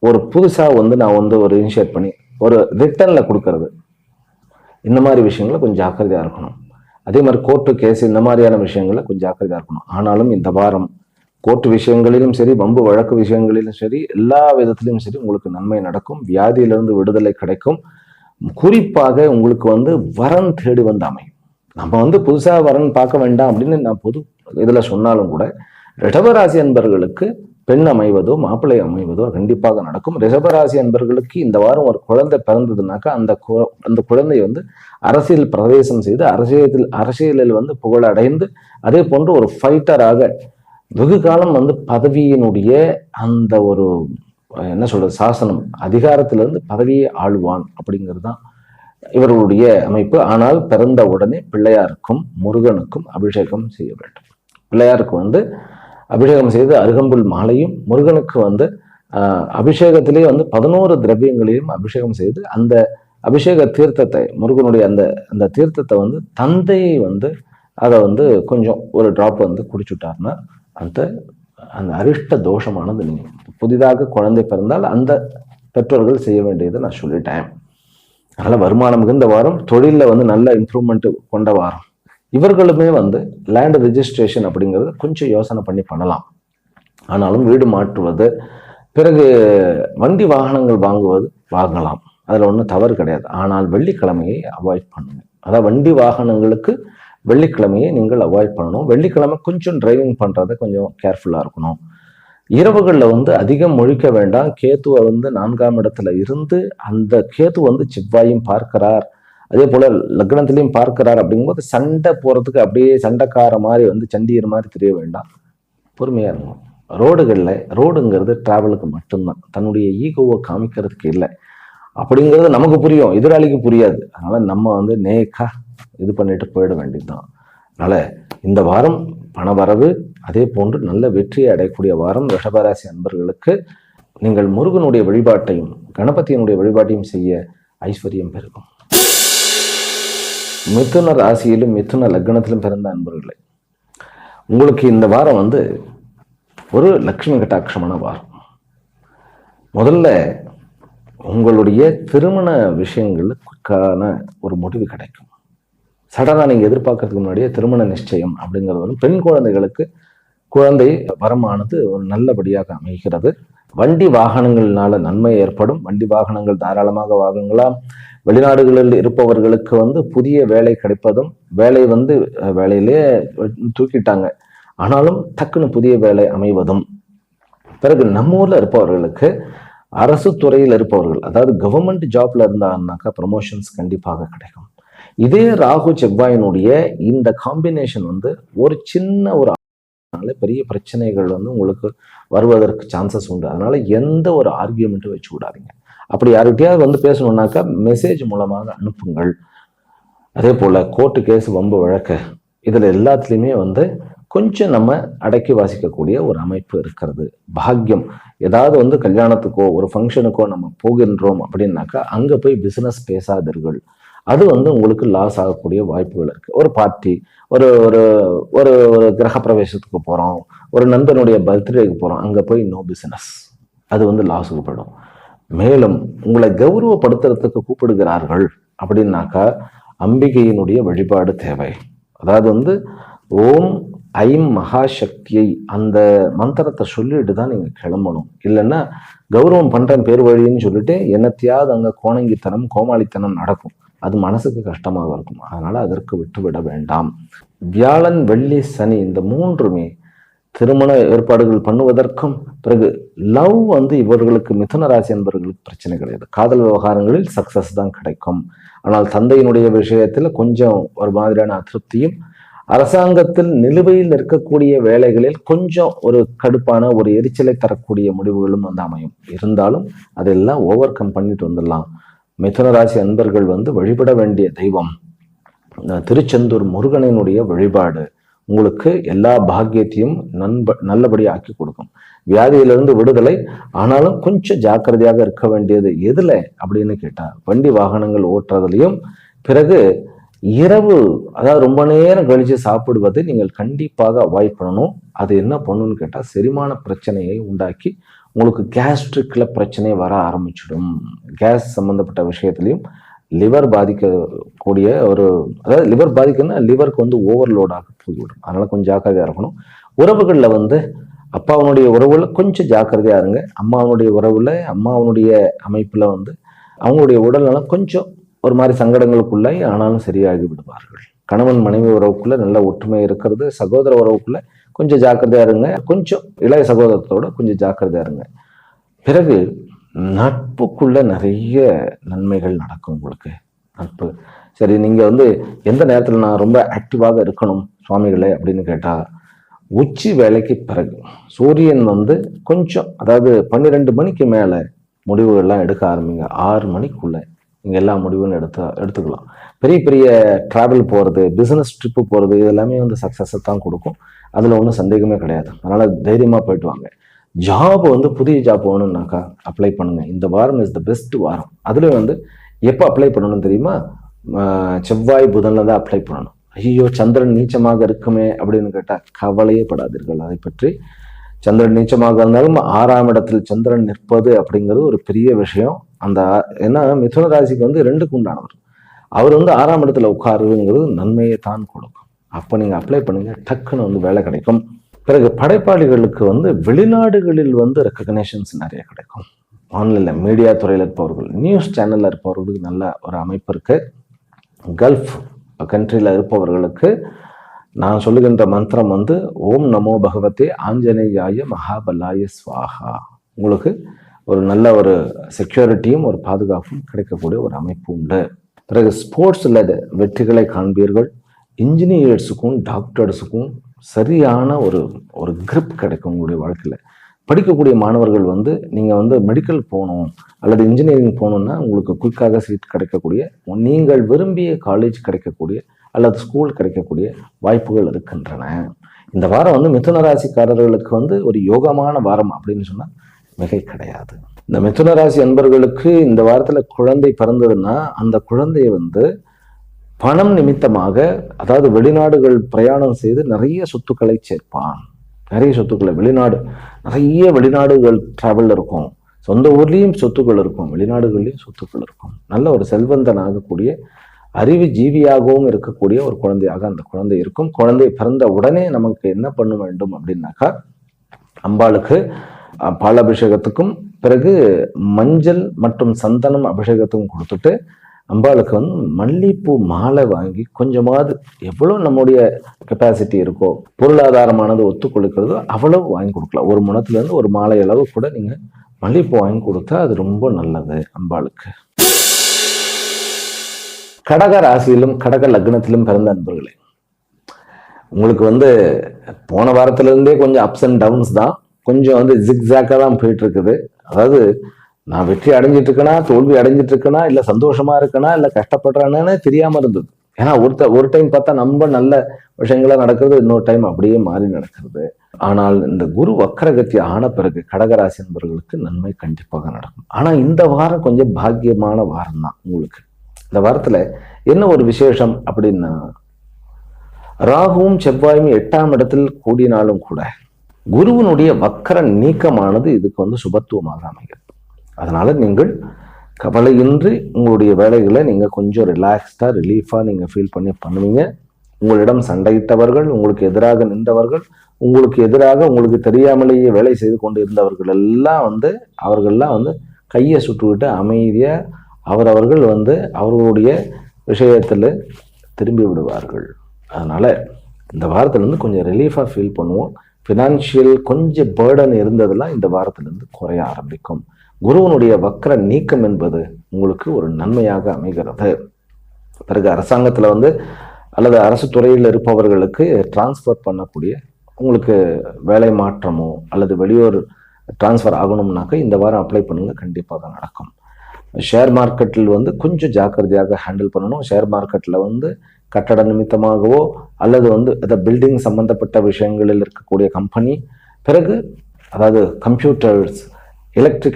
ஒரு புதுசா வந்து நான் வந்து ஒரு இனிஷியேட் பண்ணி ஒரு ரிட்டர்ன்ல கொடுக்கறது, இந்த மாதிரி விஷயங்களை கொஞ்சம் ஜாக்கிரதையா இருக்கணும். அதே மாதிரி கோர்ட்டு கேஸ் இந்த மாதிரியான விஷயங்களை கொஞ்சம் ஜாக்கிரதையா இருக்கணும். ஆனாலும் இந்த வாரம் கோர்ட்டு விஷயங்களிலும் சரி, வம்பு வழக்கு விஷயங்களிலும் சரி, எல்லா விதத்திலும் சரி உங்களுக்கு நன்மை நடக்கும். வியாதியிலிருந்து விடுதலை கிடைக்கும். குறிப்பாக உங்களுக்கு வந்து வரன் தேடி வந்து அமையும். நம்ம வந்து புதுசா வரன் பார்க்க வேண்டாம் அப்படின்னு நான் பொது இதுல சொன்னாலும் கூட ரிஷபராசி அன்பர்களுக்கு பெண் அமைவதோ மாப்பிள்ளை அமைவதோ கண்டிப்பாக நடக்கும். ரிஷபராசி அன்பர்களுக்கு இந்த வாரம் ஒரு குழந்தை பிறந்ததுனாக்கா அந்த குழந்தை வந்து அரசியல் பிரவேசம் செய்து அரசியலில் வந்து புகழ் அடைந்து, அதே போன்று ஒரு ஃபைட்டராக வெகு காலம் வந்து பதவியினுடைய அந்த ஒரு என்ன சொல்றது சாசனம் அதிகாரத்திலிருந்து பதவியை ஆளுவான் அப்படிங்கிறது தான் இவர்களுடைய அமைப்பு. ஆனால் பிறந்த உடனே பிள்ளையாருக்கும் முருகனுக்கும் அபிஷேகம் செய்ய வேண்டும். பிள்ளையாருக்கு வந்து அபிஷேகம் செய்து அருகம்புல் மாலையும், முருகனுக்கு வந்து அபிஷேகத்திலே வந்து 11 திரவியங்களையும் அபிஷேகம் செய்து அந்த அபிஷேக தீர்த்தத்தை, முருகனுடைய அந்த தீர்த்தத்தை வந்து தந்தையை வந்து அதை வந்து கொஞ்சம் ஒரு டிராப் வந்து குடிச்சுட்டாருன்னா அந்த அரிஷ்ட தோஷமானது நீங்க புதிதாக குழந்தை பிறந்தால் அந்த பெற்றோர்கள் செய்ய வேண்டியதை நான் சொல்லிட்டேன். அதனால வருமானம் மிகுந்த வாரம், தொழிலில் வந்து நல்ல இம்ப்ரூவ்மெண்ட் கொண்ட வாரம். இவர்களுமே வந்து லேண்ட் ரெஜிஸ்ட்ரேஷன் அப்படிங்கிறது கொஞ்சம் யோசனை பண்ணி பண்ணலாம். ஆனாலும் வீடு மாற்றுவது, பிறகு வண்டி வாகனங்கள் வாங்கலாம், அதில் ஒன்றும் தவறு கிடையாது. ஆனால் வெள்ளிக்கிழமையை அவாய்ட் பண்ணுங்க. அதாவது வண்டி வாகனங்களுக்கு வெள்ளிக்கிழமையை நீங்கள் அவாய்ட் பண்ணணும். வெள்ளிக்கிழமை கொஞ்சம் டிரைவிங் பண்ணுறதை கொஞ்சம் கேர்ஃபுல்லாக இருக்கணும். இரவுகளில் வந்து அதிகம் முழிக்க வேண்டாம். கேத்துவை வந்து 4ஆம் இடத்துல இருந்து அந்த கேத்து வந்து செவ்வாயும் பார்க்கிறார், அதே போல லக்னத்திலையும் பார்க்கிறார். அப்படிங்கும்போது சண்டை போறதுக்கு அப்படியே சண்டைக்கார மாதிரி வந்து சண்டியர் மாதிரி தெரிய வேண்டாம். பொறுமையா இருக்கும். ரோடுங்கிறது டிராவலுக்கு மட்டும்தான், தன்னுடைய ஈகோவை காமிக்கிறதுக்கு இல்லை. அப்படிங்கிறது நமக்கு புரியும், எதிராளிக்கு புரியாது. அதனால நம்ம வந்து நேக்கா இது பண்ணிட்டு போயிட வேண்டியதுதான். அதனால இந்த வாரம் பணவரவு, அதே போன்று நல்ல வெற்றியை அடையக்கூடிய வாரம். ரிஷபராசி அன்பர்களுக்கு நீங்கள் முருகனுடைய வழிபாட்டையும் கணபதியினுடைய வழிபாட்டையும் செய்ய ஐஸ்வர்யம் பெருகும். மிதுன ராசியிலும் மிதுன லக்னத்திலும் பிறந்த அன்பர்களே, உங்களுக்கு இந்த வாரம் வந்து ஒரு லட்சுமி கட்டாட்சமான வாரம். முதல்ல உங்களுடைய திருமண விஷயங்களுக்கான ஒரு முடிவு கிடைக்கும். சடனாக நீங்கள் எதிர்பார்க்கறதுக்கு முன்னாடியே திருமண நிச்சயம் அப்படிங்கிறது வரும். பெண் குழந்தைகளுக்கு குழந்தை வரமானது ஒரு நல்லபடியாக அமைகிறது. வண்டி வாகனங்கள்னால நன்மை ஏற்படும். வண்டி வாகனங்கள் தாராளமாக வாங்குங்களாம். வெளிநாடுகளில் இருப்பவர்களுக்கு வந்து புதிய வேலை கிடைப்பதும், வேலையிலே தூக்கிட்டாங்க ஆனாலும் டக்குன்னு புதிய வேலை அமைவதும், பிறகு நம்ம ஊர்ல இருப்பவர்களுக்கு அரசு துறையில் இருப்பவர்கள், அதாவது கவர்மெண்ட் ஜாப்ல இருந்தாங்கன்னாக்கா ப்ரமோஷன்ஸ் கண்டிப்பாக கிடைக்கும். இதே ராகு செவ்வாயினுடைய இந்த காம்பினேஷன் வந்து ஒரு சின்ன ஒரு பெரிய பிரச்சனைகள் வந்து உங்களுக்கு வருவதற்கு சான்சஸ் உண்டு. அதனால எந்த ஒரு ஆர்கியூமெண்ட்டும் வச்சு விடாதீங்க. அப்படி யார்கிட்டயாவது வந்து பேசணும்னாக்கா மெசேஜ் மூலமாக அனுப்புங்கள். அதே போல கோர்ட்டு கேஸ் வம்பு வழக்கு இதுல எல்லாத்துலேயுமே வந்து கொஞ்சம் நம்ம அடக்கி வாசிக்கக்கூடிய ஒரு அமைப்பு இருக்கிறது. பாக்கியம், ஏதாவது வந்து கல்யாணத்துக்கோ ஒரு ஃபங்க்ஷனுக்கோ நம்ம போகின்றோம் அப்படின்னாக்கா அங்க போய் பிசினஸ் பேசாதீர்கள். அது வந்து உங்களுக்கு லாஸ் ஆகக்கூடிய வாய்ப்புகள் இருக்கு. ஒரு பார்ட்டி, ஒரு ஒரு ஒரு ஒரு கிரக பிரவேசத்துக்கு போறோம், ஒரு நண்பனுடைய பர்த்டேக்கு போறோம், அங்க போய் நோ பிசினஸ், அது வந்து லாஸுக்கு போயிடும். மேலும் உங்களை கௌரவப்படுத்துறதுக்கு கூப்பிடுகிறார்கள் அப்படின்னாக்கா அம்பிகையினுடைய வழிபாடு தேவை. அதாவது ஓம் ஐம் மகாசக்தியை அந்த மந்திரத்தை சொல்லிட்டு தான் நீங்க கிளம்பணும். இல்லைன்னா கௌரவம் பண்றேன் பேர் வழின்னு சொல்லிட்டு என்னத்தையாவது அங்க கோணங்கித்தனம் கோமாளித்தனம் நடக்கும். அது மனசுக்கு கஷ்டமாக இருக்கும். அதனால அதற்கு விட்டுவிட வேண்டாம். வியாழன் வெள்ளி சனி இந்த மூன்றுமே திருமண ஏற்பாடுகள் பண்ணுவதற்கும், பிறகு லவ் இவர்களுக்கு மிதுன ராசி என்பவர்களுக்கு பிரச்சனை கிடையாது. காதல் விவகாரங்களில் சக்சஸ் தான் கிடைக்கும். ஆனால் தந்தையினுடைய விஷயத்துல கொஞ்சம் ஒரு மாதிரியான அதிருப்தியும், அரசாங்கத்தில் நிலுவையில் இருக்கக்கூடிய வேலைகளில் கொஞ்சம் ஒரு கடுப்பான ஒரு எரிச்சலை தரக்கூடிய முடிவுகளும் அமையும். இருந்தாலும் அதெல்லாம் ஓவர் கம் பண்ணிட்டு வந்துடலாம். மிதுன ராசி அன்பர்கள் வழிபட வேண்டிய தெய்வம் திருச்செந்தூர் முருகனினுடைய வழிபாடு உங்களுக்கு எல்லா பாக்கியத்தையும் நல்லபடியாக ஆக்கி கொடுக்கும். வியாதியிலிருந்து விடுதலை. ஆனாலும் கொஞ்சம் ஜாக்கிரதையாக இருக்க வேண்டியது எதுல அப்படின்னு கேட்டா வண்டி வாகனங்கள் ஓட்டுறதுலையும், பிறகு இரவு அதாவது ரொம்ப நேரம் கழிச்சு சாப்பிடுவதை நீங்கள் கண்டிப்பாக அவாய்ட் பண்ணணும். அது என்ன பண்ணணும்னு கேட்டா செரிமான பிரச்சனையை உண்டாக்கி உங்களுக்கு கேஸ்ட்ரிக்ல பிரச்சனை வர ஆரம்பிச்சிடும். கேஸ் சம்பந்தப்பட்ட விஷயத்திலையும் லிவர் பாதிக்கக்கூடிய அதாவது லிவர் பாதிக்கணும்னா லிவருக்கு ஓவர்லோடாக போய்விடும். அதனால கொஞ்சம் ஜாக்கிரதையா இருக்கணும். உறவுகளில் அப்பாவனுடைய உறவுல கொஞ்சம் ஜாக்கிரதையா இருங்க. அம்மாவனுடைய உறவுல அம்மாவனுடைய அமைப்புல அவங்களுடைய உடல்நலம் கொஞ்சம் ஒரு மாதிரி சங்கடங்களுக்குள்ளாய் ஆனாலும் சரியாகி விடுவார்கள். கணவன் மனைவி உறவுக்குள்ள நல்ல ஒற்றுமை இருக்கிறது. சகோதர உறவுக்குள்ள கொஞ்சம் ஜாக்கிரதையா இருங்க. கொஞ்சம் இளைய சகோதரத்தோட கொஞ்சம் ஜாக்கிரதையா இருங்க. பிறகு நட்புக்குள்ள நிறைய நன்மைகள் நடக்கும் உங்களுக்கு. நட்பு சரி, நீங்க எந்த நேரத்துல நான் ரொம்ப ஆக்டிவாக இருக்கணும் சுவாமிகளே அப்படின்னு கேட்டா, உச்சி வேலைக்கு பிறகு சூரியன் கொஞ்சம் அதாவது 12 மணிக்கு மேல முடிவுகள்லாம் எடுக்க ஆரம்பிங்க. 6 மணிக்குள்ள நீங்க எல்லா முடிவும் எடுத்துக்கலாம். பெரிய பெரிய டிராவல் போறது, பிசினஸ் ட்ரிப்பு போறது, இது எல்லாமே சக்சஸை தான் கொடுக்கும். அதுல ஒன்றும் சந்தேகமே கிடையாது. அதனால தைரியமா போயிட்டு வாங்க. ஜாப் புதிய ஜாப் வேணும்னாக்கா அப்ளை பண்ணுங்க. இந்த வாரம் இஸ் த பெஸ்ட் வாரம். அதுல எப்போ அப்ளை பண்ணணும் தெரியுமா? செவ்வாய் புதன்ல தான் அப்ளை பண்ணணும். ஐயோ சந்திரன் நீச்சமாக இருக்குமே அப்படின்னு கேட்டா கவலையே படாதீர்கள். அதை பற்றி சந்திரன் நீச்சமாக இருந்தாலும் 6ஆம் இடத்தில் சந்திரன் நிற்பது அப்படிங்கிறது ஒரு பெரிய விஷயம். ஏன்னா மிதுன ராசிக்கு 2க்கு உண்டானவர். அவர் 6ஆம் இடத்துல உட்காருங்கிறது நன்மையை தான் கொடுக்கும். அப்ப நீங்க அப்ளை பண்ணுங்க, டக்குன்னு வேலை கிடைக்கும். பிறகு படைப்பாளிகளுக்கு வெளிநாடுகளில் ரெக்கக்னேஷன்ஸ் நிறைய கிடைக்கும். ஆன்லைன்ல மீடியா துறையில் இருப்பவர்கள், நியூஸ் சேனல்ல இருப்பவர்களுக்கு நல்ல ஒரு அமைப்பு இருக்கு. கல்ஃப் கண்ட்ரியில இருப்பவர்களுக்கு நான் சொல்லுகின்ற மந்திரம் ஓம் நமோ பகவதே ஆஞ்சநேயாய மகாபலாய ஸ்வாஹா. உங்களுக்கு ஒரு நல்ல ஒரு செக்யூரிட்டியும் ஒரு பாதுகாப்பும் கிடைக்கக்கூடிய ஒரு அமைப்பு உண்டு. பிறகு ஸ்போர்ட்ஸ்ல வெற்றிகளை காண்பீர்கள். இன்ஜினியர்ஸுக்கும் டாக்டர்ஸுக்கும் சரியான ஒரு கிரிப் கிடைக்கும் உங்களுடைய வாழ்க்கையில. படிக்கக்கூடிய மாணவர்கள் நீங்க மெடிக்கல் போகணும் அல்லது இன்ஜினியரிங் போகணும்னா உங்களுக்கு குயிக்காக சீட் கிடைக்கக்கூடிய, நீங்கள் விரும்பிய காலேஜ் கிடைக்கக்கூடிய அல்லது ஸ்கூல் கிடைக்கக்கூடிய வாய்ப்புகள் இருக்கின்றன. இந்த வாரம் மிதுன ராசிக்காரர்களுக்கு ஒரு யோகமான வாரம் அப்படின்னு சொன்னா மிகை கிடையாது. இந்த மிதுன ராசி அன்பர்களுக்கு இந்த வாரத்துல குழந்தை பிறந்ததுன்னா அந்த குழந்தைய பணம் நிமித்தமாக, அதாவது வெளிநாடுகள் பிரயாணம் செய்து நிறைய சொத்துக்களை சேர்ப்பான். நிறைய சொத்துக்களை நிறைய வெளிநாடுகள் டிராவல் இருக்கும். சொந்த ஊர்லேயும் சொத்துக்கள் இருக்கும், வெளிநாடுகள்லையும் சொத்துக்கள் இருக்கும். நல்ல ஒரு செல்வந்தன் ஆகக்கூடிய, அறிவு ஜீவியாகவும் இருக்கக்கூடிய ஒரு குழந்தையாக அந்த குழந்தை இருக்கும். குழந்தை பிறந்த உடனே நமக்கு என்ன பண்ண வேண்டும் அப்படின்னாக்கா, அம்பாளுக்கு பால் அபிஷேகத்துக்கும் பிறகு மஞ்சள் மற்றும் சந்தனம் அபிஷேகத்துக்கும் கொடுத்துட்டு அம்பாளுக்கு மல்லிப்பூ மாலை வாங்கி கொஞ்சமாவது எவ்வளவு நம்முடைய கெப்பாசிட்டி இருக்கோ, பொருளாதாரமானது ஒத்துக்கொள்ளுக்கிறதோ அவ்வளவு வாங்கி கொடுக்கலாம். ஒரு முனத்துல இருந்து ஒரு மாலை அளவு கூட நீங்க மல்லிப்பூ வாங்கி கொடுத்தா அது ரொம்ப நல்லது அம்பாளுக்கு. கடக ராசியிலும் கடக லக்னத்திலும் பிறந்த அன்பர்களே, உங்களுக்கு போன வாரத்துல இருந்தே கொஞ்சம் அப்ஸ் அண்ட் டவுன்ஸ் தான். கொஞ்சம் ஜிக்ஸாக்கா தான் போயிட்டு இருக்குது. அதாவது நான் வெற்றி அடைஞ்சிட்டு இருக்கேனா, தோல்வி அடைஞ்சிட்டு இருக்கேனா, இல்ல சந்தோஷமா இருக்கேனா, இல்ல கஷ்டப்படுறானே தெரியாம இருந்தது. ஏன்னா ஒரு டைம் பார்த்தா ரொம்ப நல்ல விஷயங்களா நடக்கிறது, இன்னொரு டைம் அப்படியே மாறி நடக்கிறது. ஆனால் இந்த குரு வக்ரகத்தி ஆன பிறகு கடகராசி என்பவர்களுக்கு நன்மை கண்டிப்பாக நடக்கும். ஆனா இந்த வாரம் கொஞ்சம் பாக்கியமான வாரம் தான் உங்களுக்கு. இந்த வாரத்துல என்ன ஒரு விசேஷம் அப்படின்னா, ராகுவும் செவ்வாயும் 8ஆம் இடத்தில் கூடினாலும் கூட குருவனுடைய வக்கர நீக்கமானது இதுக்கு சுபத்துவமாக அமைகிறது. அதனால நீங்கள் கவலையின்றி உங்களுடைய வேலைகளை நீங்கள் கொஞ்சம் ரிலாக்ஸ்டாக ரிலீஃபாக நீங்கள் ஃபீல் பண்ணுவீங்க. உங்களிடம் சண்டையிட்டவர்கள், உங்களுக்கு எதிராக நின்றவர்கள், உங்களுக்கு எதிராக உங்களுக்கு தெரியாமலேயே வேலை செய்து கொண்டு இருந்தவர்கள் எல்லாம் அவர்கள்லாம் கையை சுட்டுவிட்டு அமைதியாக அவர்கள் அவர்களுடைய விஷயத்தில் திரும்பி விடுவார்கள். அதனால இந்த வாரத்திலேருந்து கொஞ்சம் ரிலீஃபாக ஃபீல் பண்ணுவோம். ஃபினான்ஷியல் கொஞ்சம் பேர்டன் இருந்ததெல்லாம் இந்த வாரத்திலிருந்து குறைய ஆரம்பிக்கும். குருவனுடைய வக்ர நீக்கம் என்பது உங்களுக்கு ஒரு நன்மையாக அமைகிறது. பிறகு அரசாங்கத்தில் அல்லது அரசு துறையில் இருப்பவர்களுக்கு டிரான்ஸ்ஃபர் பண்ணக்கூடிய உங்களுக்கு வேலை மாற்றமோ அல்லது வெளியூர் டிரான்ஸ்ஃபர் ஆகணும்னாக்க இந்த வாரம் அப்ளை பண்ணுங்க, கண்டிப்பாக நடக்கும். ஷேர் மார்க்கெட்டில் கொஞ்சம் ஜாக்கிரதையாக ஹேண்டில் பண்ணணும். ஷேர் மார்க்கெட்டில் கட்டட நிமித்தமாகவோ அல்லது அந்த பில்டிங் சம்பந்தப்பட்ட விஷயங்களில் இருக்கக்கூடிய கம்பெனி, பிறகு அதாவது கம்ப்யூட்டர்ஸ்,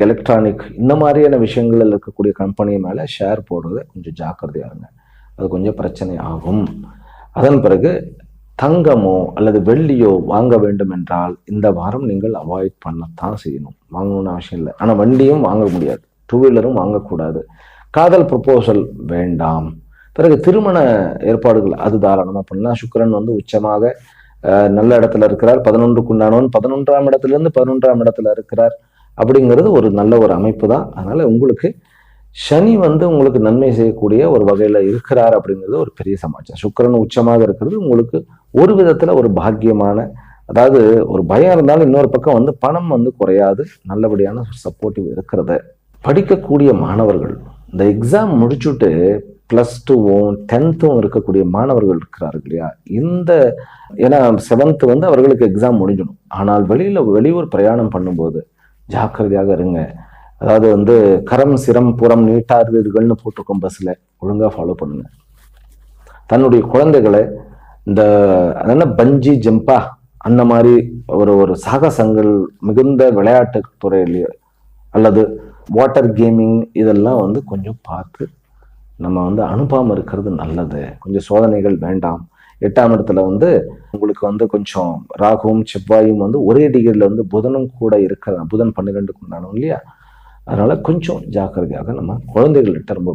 எலக்ட்ரானிக் இந்த மாதிரியான விஷயங்களில் இருக்கக்கூடிய கம்பெனி மேலே ஷேர் போடுறத கொஞ்சம் ஜாக்கிரதையாக இருங்க. அது கொஞ்சம் பிரச்சனை ஆகும். அதன் பிறகு தங்கமோ அல்லது வெள்ளியோ வாங்க வேண்டும் என்றால் இந்த வாரம் நீங்கள் அவாய்ட் பண்ணத்தான் செய்யணும். வாங்கணும்னு அவசியம் இல்லை. ஆனால் வண்டியும் வாங்க முடியாது, 2 வீலரும் வாங்கக்கூடாது. காதல் ப்ரொபோசல் வேண்டாம். பிறகு திருமண ஏற்பாடுகள் அது தாராளமாக பண்ணலாம். சுக்கிரன் உச்சமாக நல்ல இடத்துல இருக்கிறார். 11க்குண்டானவன் 11ஆம் இடத்துலேருந்து 11ஆம் இடத்துல இருக்கிறார். அப்படிங்கிறது ஒரு நல்ல ஒரு அமைப்பு தான். அதனால உங்களுக்கு சனி உங்களுக்கு நன்மை செய்யக்கூடிய ஒரு வகையில இருக்கிறார் அப்படிங்கிறது ஒரு பெரிய சமாச்சாரம். சுக்கிரன் உச்சமாக இருக்கிறது உங்களுக்கு ஒரு விதத்துல ஒரு பாக்கியமான, அதாவது ஒரு பயம் இருந்தாலும் இன்னொரு பக்கம் பணம் குறையாது, நல்லபடியான சப்போர்ட்டிவ் இருக்கிறது. படிக்கக்கூடிய மாணவர்கள் இந்த எக்ஸாம் முடிச்சுட்டு +2வும் 10th இருக்கக்கூடிய மாணவர்கள் இருக்கிறார்கள் இல்லையா, ஏன்னா 7th அவர்களுக்கு எக்ஸாம் முடிஞ்சிடும். ஆனால் வெளியூர் பிரயாணம் பண்ணும்போது ஜாக்கிரதையாக இருங்க. அதாவது கரம் சிரம் புறம் நீட்டாதீர்கள்னு போட்டிருக்கோம் பஸ்ல, ஒழுங்கா ஃபாலோ பண்ணுங்க. தன்னுடைய குழந்தைகளை இந்த பஞ்சி ஜம்பா அந்த மாதிரி ஒரு சாகசங்கள் மிகுந்த விளையாட்டு துறையிலேயே அல்லது வாட்டர் கேமிங் இதெல்லாம் கொஞ்சம் பார்த்து நம்ம அனுப்பாமல் இருக்கிறது நல்லது. கொஞ்சம் சோதனைகள் வேண்டாம். 8ஆம் இடத்துல உங்களுக்கு கொஞ்சம் ராகுவும் செவ்வாயும் ஒரே டிகிரியில் புதனும் கூட இருக்கிற, புதன் 12க்கு உண்டானோம் இல்லையா, அதனால கொஞ்சம் ஜாக்கிரதையாக நம்ம குழந்தைகள்கிட்ட ரொம்ப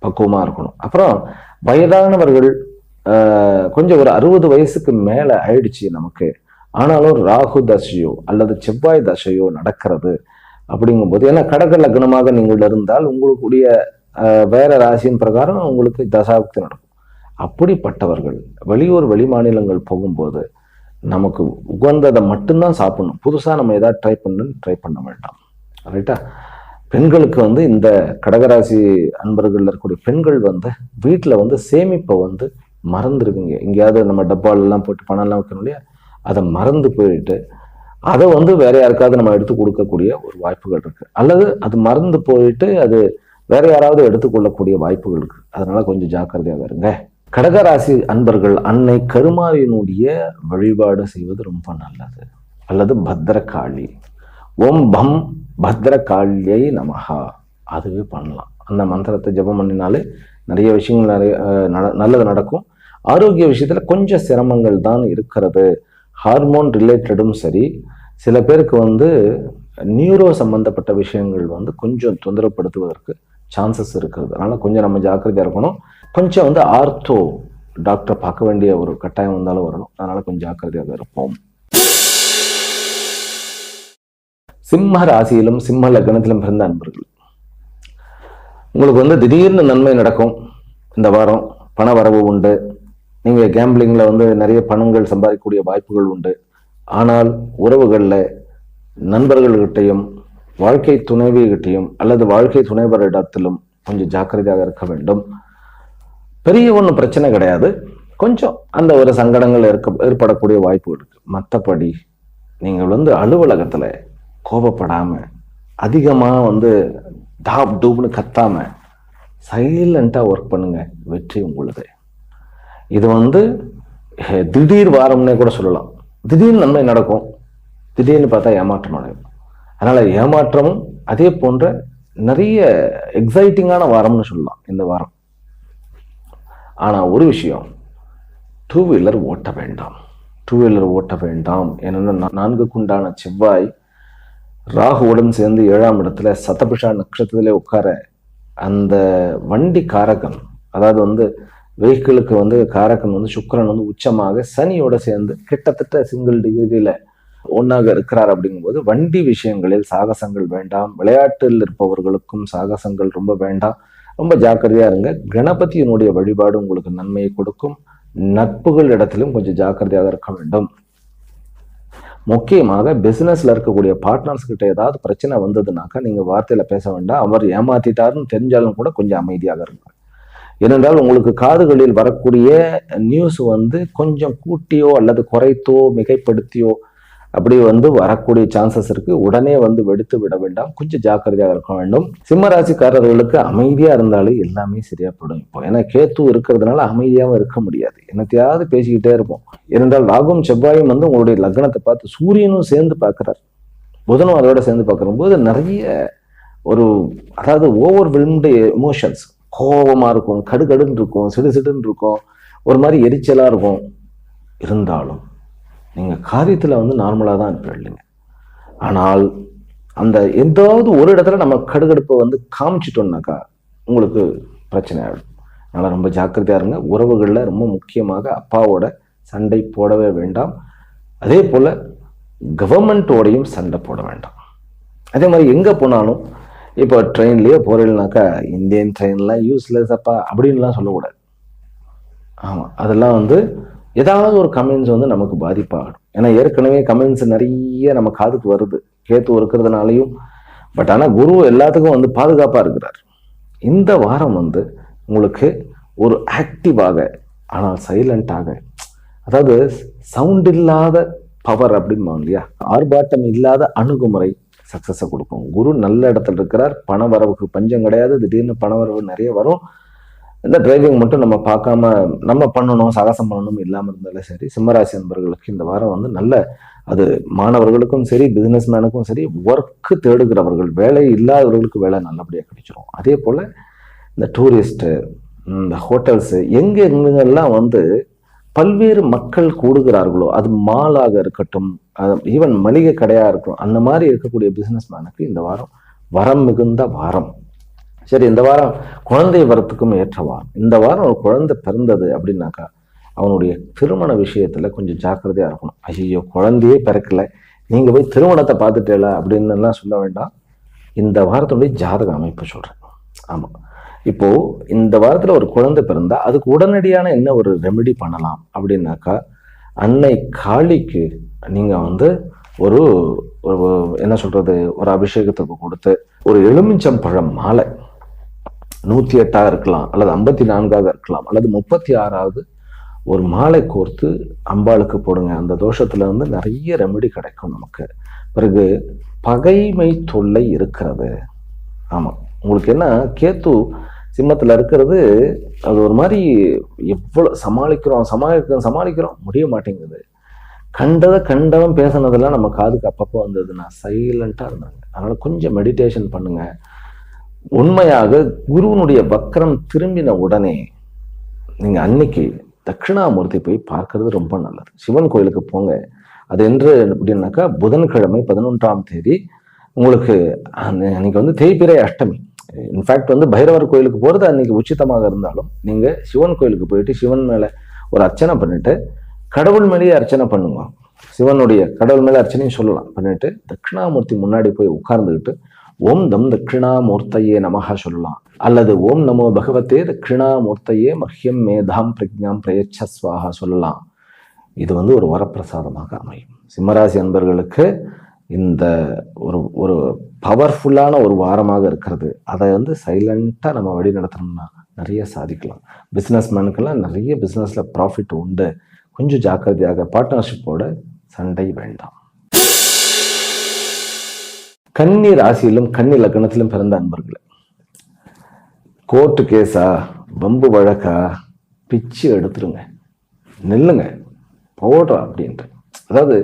பக்குவமாக இருக்கணும். அப்புறம் வயதானவர்கள் கொஞ்சம் ஒரு 60 வயசுக்கு மேலே ஆயிடுச்சு நமக்கு, ஆனாலும் ராகு தசையோ அல்லது செவ்வாய் தசையோ நடக்கிறது அப்படிங்கும்போது, ஏன்னா கடக லக்னமாக நீங்கள் இருந்தால் உங்களுடைய வேற ராசியின் பிரகாரம் உங்களுக்கு தசாபக்தி நடக்கும். அப்படிப்பட்டவர்கள் வெளியூர் வெளி மாநிலங்கள் போகும்போது நமக்கு உகந்ததை மட்டும்தான் சாப்பிடணும். புதுசாக நம்ம ஏதாவது ட்ரை பண்ண வேண்டாம். ரைட்டா? பெண்களுக்கு இந்த கடகராசி அன்பர்கள் இருக்கக்கூடிய பெண்கள் வீட்டில் சேமிப்பை மறந்துடுவீங்க. எங்கேயாவது நம்ம டப்பாலெல்லாம் போட்டு பணம்லாம் வைக்கணும் இல்லையா, அதை மறந்து போயிட்டு அதை வேற யாருக்காவது நம்ம எடுத்து கொடுக்கக்கூடிய ஒரு வாய்ப்புகள் இருக்கு. அல்லது அது மறந்து போயிட்டு அது வேற யாராவது எடுத்துக்கொள்ளக்கூடிய வாய்ப்புகள் இருக்கு. அதனால கொஞ்சம் ஜாக்கிரதையாக இருங்க. கடகராசி அன்பர்கள் அன்னை கருமாரியினுடைய வழிபாடு செய்வது ரொம்ப நல்லது. அல்லது பத்ரகாளி, ஓம் பம் பத்ரகாளியை நமஹா, அதுவே பண்ணலாம். அந்த மந்திரத்தை ஜபம் பண்ணினாலே நிறைய விஷயங்கள் நல்லது நடக்கும். ஆரோக்கிய விஷயத்துல கொஞ்சம் சிரமங்கள் தான் இருக்கிறது. ஹார்மோன் ரிலேட்டடும் சரி, சில பேருக்கு நியூரோ சம்பந்தப்பட்ட விஷயங்கள் கொஞ்சம் தொந்தரப்படுத்துவதற்கு சான்சஸ் இருக்கிறது. அதனால கொஞ்சம் நம்ம ஜாக்கிரதையா இருக்கணும். கொஞ்சம் ஆர்த்தோ டாக்டரை பார்க்க வேண்டிய ஒரு கட்டாயம் வந்தாலும் வரணும். அதனால கொஞ்சம் ஜாக்கிரதையாக இருப்போம். சிம்ம ராசியிலும் சிம்ம லக்னத்திலும் பிறந்த அன்பர்கள், உங்களுக்கு திடீர்னு நன்மை நடக்கும். இந்த வாரம் பண வரவு உண்டு. நீங்க கேம்பிளிங்ல நிறைய பணங்கள் சம்பாதிக்கக்கூடிய வாய்ப்புகள் உண்டு. ஆனால் உறவுகள்ல நண்பர்கள்கிட்டையும் வாழ்க்கை துணைவிகிட்டையும் அல்லது வாழ்க்கை துணைவரிடத்திலும் கொஞ்சம் ஜாக்கிரதையாக இருக்க வேண்டும். பெரிய ஒன்றும் பிரச்சனை கிடையாது. கொஞ்சம் அந்த ஒரு சங்கடங்கள் ஏற்படக்கூடிய வாய்ப்புகள் இருக்கு. மற்றபடி நீங்கள் அலுவலகத்துல கோபப்படாம, அதிகமா டாப் டூப்னு கத்தாம சைலண்டா ஒர்க் பண்ணுங்க. வெற்றி உங்களுது. இது திடீர் வாரம்னே கூட சொல்லலாம். திடீர்னு நன்மை நடக்கும், திடீர்னு பார்த்தா ஏமாற்றம் அடையும். அதனால ஏமாற்றமும் அதே போன்ற நிறைய எக்ஸைட்டிங்கான வாரம்னு சொல்லலாம் இந்த வாரம். ஆனா ஒரு விஷயம், 2 வீலர் ஓட்ட வேண்டாம். 2 வீலர் ஓட்ட வேண்டாம். ஏன்னா 4க்குண்டான செவ்வாய் ராகுவுடன் சேர்ந்து 7ஆம் இடத்துல சதபிஷா நட்சத்திரத்திலே உட்கார அந்த வண்டி காரகன், அதாவது வெஹிக்கிளுக்கு காரகன் சுக்கிரன் உச்சமாக சனியோட சேர்ந்து கிட்டத்தட்ட சிங்கிள் டிகிரியில ஒன்னாக இருக்கிறார். அப்படிங்கும்போது வண்டி விஷயங்களில் சாகசங்கள் வேண்டாம். விளையாட்டில் இருப்பவர்களுக்கும் சாகசங்கள் ரொம்ப வேண்டாம். ரொம்ப ஜாக்கிரதையா இருங்க. கணபதியினுடைய வழிபாடு உங்களுக்கு நன்மையை கொடுக்கும். நட்புகள் இடத்திலும் கொஞ்சம் ஜாக்கிரதையாக இருக்க வேண்டும். முக்கியமாக பிசினஸ்ல இருக்கக்கூடிய பார்ட்னர்ஸ் கிட்ட ஏதாவது பிரச்சனை வந்ததுனாக்கா நீங்க வார்த்தையில பேச வேண்டாம். அவர் ஏமாத்திட்டாருன்னு தெரிஞ்சாலும் கூட கொஞ்சம் அமைதியாக இருங்க. ஏனென்றால் உங்களுக்கு காதுகளில் வரக்கூடிய நியூஸ் கொஞ்சம் கூட்டியோ அல்லது குறைத்தோ மிகைப்படுத்தியோ அப்படி வரக்கூடிய சான்சஸ் இருக்கு. உடனே வெடித்து விட வேண்டாம். கொஞ்சம் ஜாக்கிரதையாக இருக்க வேண்டும். சிம்ம ராசிக்காரர்களுக்கு அமைதியா இருந்தாலே எல்லாமே சரியா போடும். இப்போ ஏன்னா கேத்து இருக்கிறதுனால அமைதியாவும் இருக்க முடியாது. என்னத்தையாவது பேசிக்கிட்டே இருப்போம். ஏனென்றால் ராகும் செவ்வாயும் உங்களுடைய லக்னத்தை பார்த்து சூரியனும் சேர்ந்து பார்க்கிறார், புதனும் அதோட சேர்ந்து பார்க்கிற போது நிறைய அதாவது ஓவர் வெல்ம்டு எமோஷன்ஸ், கோபமா இருக்கும், கடுகடுன்னு இருக்கும், சிடுசிடுன்னு இருக்கும், ஒரு மாதிரி எரிச்சலா இருக்கும். இருந்தாலும் நீங்க காரியத்துல நார்மலா தான் இருப்பீங்க. ஆனால் அந்த ஏதாவது ஒரு இடத்துல நம்ம கடுகடுப்பை காமிச்சிட்டோம்னாக்கா உங்களுக்கு பிரச்சனை ஆகிடும். அதனால ரொம்ப ஜாக்கிரதையா இருங்க. உறவுகள்ல ரொம்ப முக்கியமாக அப்பாவோட சண்டை போடவே வேண்டாம். அதே போல கவர்மெண்டோடையும் சண்டை போட வேண்டாம். அதே மாதிரி எங்க போனாலும் இப்போ ட்ரெயின்லயே போறீங்கனாக்கா இந்தியன் ட்ரெயின்லாம் யூஸ்லெஸ் அப்பா அப்படின்லாம் சொல்லக்கூடாது. ஆமா, அதெல்லாம் ஏதாவது ஒரு கமெண்ட்ஸ் நமக்கு பாதிப்பாகணும். ஏன்னா ஏற்கனவே கமெண்ட்ஸ் நிறைய நம்ம காதுக்கு வருது கேத்து இருக்கிறதுனாலையும். பட் ஆனால் குரு எல்லாத்துக்கும் பாதுகாப்பா இருக்கிறார். இந்த வாரம் உங்களுக்கு ஒரு ஆக்டிவாக ஆனால் சைலண்டாக, அதாவது சவுண்ட் இல்லாத பவர் அப்படிம்பாங்க இல்லையா, ஆர்ப்பாட்டம் இல்லாத அணுகுமுறை சக்சஸை கொடுக்கும். குரு நல்ல இடத்துல இருக்கிறார். பண வரவுக்கு பஞ்சம் கிடையாது. திடீர்னு பண வரவு நிறைய வரும். இந்த டிரைவிங் மட்டும் நம்ம பார்க்காம நம்ம பண்ணணும், சாகசம் பண்ணணும் இல்லாமல் இருந்தாலும் சரி. சிம்மராசி நண்பர்களுக்கு இந்த வாரம் நல்ல, அது மாணவர்களுக்கும் சரி, பிசினஸ் மேனுக்கும் சரி, ஒர்க்கு தேடுகிறவர்கள், வேலை இல்லாதவர்களுக்கு வேலை நல்லபடியாக கிடைச்சிரும். அதே போல இந்த டூரிஸ்ட்டு, இந்த ஹோட்டல்ஸு, எங்கெங்கெல்லாம் பல்வேறு மக்கள் கூடுகிறார்களோ, அது மாலாக இருக்கட்டும், ஈவன் மளிகை கடையா இருக்கட்டும், அந்த மாதிரி இருக்கக்கூடிய பிசினஸ் மேனுக்கு இந்த வாரம் வரம் மிகுந்த வாரம். சரி, இந்த வாரம் குழந்தை வரத்துக்கும் ஏற்ற வாரம். இந்த வாரம் ஒரு குழந்தை பிறந்தது அப்படின்னாக்கா அவனுடைய திருமண விஷயத்துல கொஞ்சம் ஜாக்கிரதையா இருக்கணும். ஐயோ குழந்தையே பிறக்கல, நீங்க போய் திருமணத்தை பார்த்துட்டேல அப்படின்னு எல்லாம் சொல்ல வேண்டாம். இந்த வாரத்துடைய ஜாதக அமைப்பு சொல்றேன். ஆமா, இப்போ இந்த வாரத்துல ஒரு குழந்தை பிறந்தா அதுக்கு உடனடியான என்ன ஒரு ரெமெடி பண்ணலாம் அப்படின்னாக்கா, அன்னை காளிக்கு நீங்க ஒரு என்ன சொல்றது, ஒரு அபிஷேகத்துக்கு கொடுத்து ஒரு எலுமிச்சம்பழம் மாலை 108 இருக்கலாம், அல்லது 54 இருக்கலாம், அல்லது 36 ஒரு மாலை கோர்த்து அம்பாளுக்கு போடுங்க. அந்த தோஷத்துல நிறைய ரெமெடி கிடைக்கும் நமக்கு. பிறகு பகைமை தொல்லை இருக்கிறது. ஆமா, உங்களுக்கு என்ன கேத்து சிம்மத்துல இருக்கிறது, அது ஒரு மாதிரி எவ்வளவு சமாளிக்கிறோம் முடிய மாட்டேங்குது. கண்டவன் பேசினதெல்லாம் நம்ம காதுக்கு அப்பப்போ வந்ததுன்னா சைலண்டா இருந்தாங்க. அதனால கொஞ்சம் மெடிடேஷன் பண்ணுங்க. உண்மையாக குருவனுடைய வக்கரம் திரும்பின உடனே நீங்க அன்னைக்கு தட்சிணாமூர்த்தி போய் பார்க்கறது ரொம்ப நல்லது. சிவன் கோயிலுக்கு போங்க. அது என்று அப்படின்னாக்கா புதன்கிழமை 11ஆம் தேதி உங்களுக்கு அன்னைக்கு தேய்பிறை அஷ்டமி. இன்ஃபேக்ட் பைரவர் கோயிலுக்கு போறது அன்னைக்கு உச்சிதமாக இருந்தாலும் நீங்க சிவன் கோயிலுக்கு போயிட்டு சிவன் மேல ஒரு அர்ச்சனை பண்ணிட்டு கடவுள் மேலேயே அர்ச்சனை பண்ணுங்க. சிவனுடைய கடவுள் மேல அர்ச்சனையும் சொல்லலாம் பண்ணிட்டு தட்சிணாமூர்த்தி முன்னாடி போய் உட்கார்ந்துக்கிட்டு ஓம் தம் தட்சிணாமூர்த்தையே நமஹ சொல்லலாம். அல்லது ஓம் நமோ பகவத்தே தட்சிணாமூர்த்தையே மஹ்யம் மேதாம் பிரஜ்ஞாம் பிரயச்சஸ்வாஹா சொல்லலாம். இது ஒரு வரப்பிரசாதமாக அமையும். சிம்மராசி அன்பர்களுக்கு இந்த ஒரு பவர்ஃபுல்லான ஒரு வாரமாக இருக்கிறது. அதை சைலண்டா நம்ம வழி நடத்தணும்னா நிறைய சாதிக்கலாம். பிசினஸ் மேனுக்கெல்லாம் நிறைய பிசினஸ்ல ப்ராஃபிட் உண்டு. கொஞ்சம் ஜாக்கிரதையாக, பார்ட்னர்ஷிப்போட சண்டை வேண்டாம். கன்னி ராசியிலும் கன்னி லக்னத்திலும் பிறந்த அன்பர்களே, கோர்ட்டு கேஸா, பம்பு வழக்கா, பிச்சு எடுத்துருங்க, நில்லுங்க, போடுறா அப்படின்ட்டு, அதாவது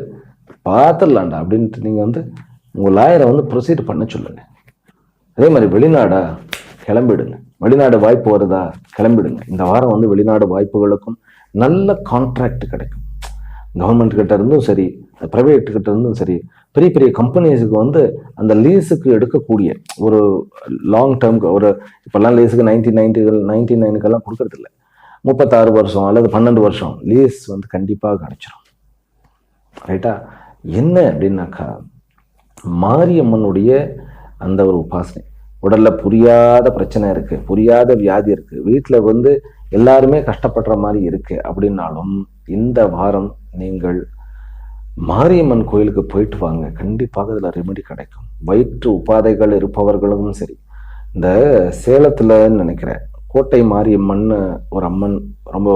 பார்த்துடலாண்டா அப்படின்ட்டு நீங்க உங்க லாயரை ப்ரொசீட் பண்ண சொல்லுங்க. அதே மாதிரி வெளிநாடா கிளம்பிடுங்க. வெளிநாடு வாய்ப்பு வருதா கிளம்பிடுங்க. இந்த வாரம் வெளிநாடு வாய்ப்புகளுக்கும் நல்ல கான்ட்ராக்ட் கிடைக்கும். கவர்மெண்ட் கிட்ட இருந்தும் சரி, பிரைவேட் கிட்ட இருந்தும் சரி, பெரிய பெரிய கம்பெனிஸுக்கு வந்து அந்த லீஸுக்கு எடுக்கக்கூடிய ஒரு லாங் டேர்ம்க்கு ஒரு இப்பெல்லாம் லீஸுக்கு 99 கொடுக்கறது இல்லை. 36 வருஷம் அல்லது 12 வருஷம் லீஸ் வந்து கண்டிப்பாக கிடைச்சிடும். ரைட்டா? என்ன அப்படின்னாக்கா, மாரியம்மனுடைய அந்த ஒரு உபாசனை. உடல்ல புரியாத பிரச்சனை இருக்கு, புரியாத வியாதி இருக்கு, வீட்டில் வந்து எல்லாருமே கஷ்டப்படுற மாதிரி இருக்கு அப்படின்னாலும் இந்த வாரம் நீங்கள் மாரியம்மன் கோயிலுக்கு போயிட்டு வாங்க. கண்டிப்பாக அதில் ரெமெடி கிடைக்கும். வயிற்று உபாதைகள் இருப்பவர்களும் சரி, இந்த சேலத்துல நினைக்கிறேன் கோட்டை மாரியம்மன் ஒரு அம்மன், ரொம்ப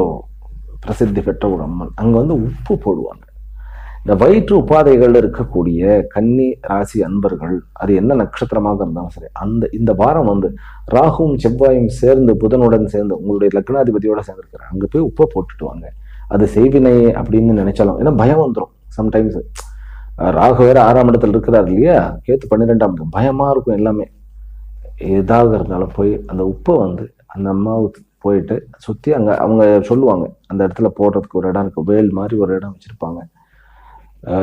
பிரசித்தி பெற்ற ஒரு அம்மன். அங்க வந்து உப்பு போடுவாங்க. இந்த வயிற்று உபாதைகள் இருக்கக்கூடிய கன்னி ராசி அன்பர்கள், அது என்ன நட்சத்திரமாக இருந்தாலும் சரி, இந்த வாரம் வந்து ராகுவும் செவ்வாயும் சேர்ந்து புதனுடன் சேர்ந்து உங்களுடைய லக்னாதிபதியோட சேர்ந்துருக்கிற அங்க போய் உப்பை போட்டுட்டு வாங்க. அது செய்வினை அப்படின்னு நினைச்சாலும், ஏன்னா பயம் வந்துடும். சம்டைம்ஸ் ராகு வேற 6ஆம் இடத்துல இருக்கிறார் இல்லையா, கேத்து 12ஆம் இடம், பயமா இருக்கும் எல்லாமே. எதாக இருந்தாலும் போய் அந்த உப்பை வந்து அந்த அம்மாவுக்கு போயிட்டு சுத்தி அங்க அவங்க சொல்லுவாங்க அந்த இடத்துல போடுறதுக்கு ஒரு இடம் இருக்கு, வேல் மாதிரி ஒரு இடம் வச்சிருப்பாங்க.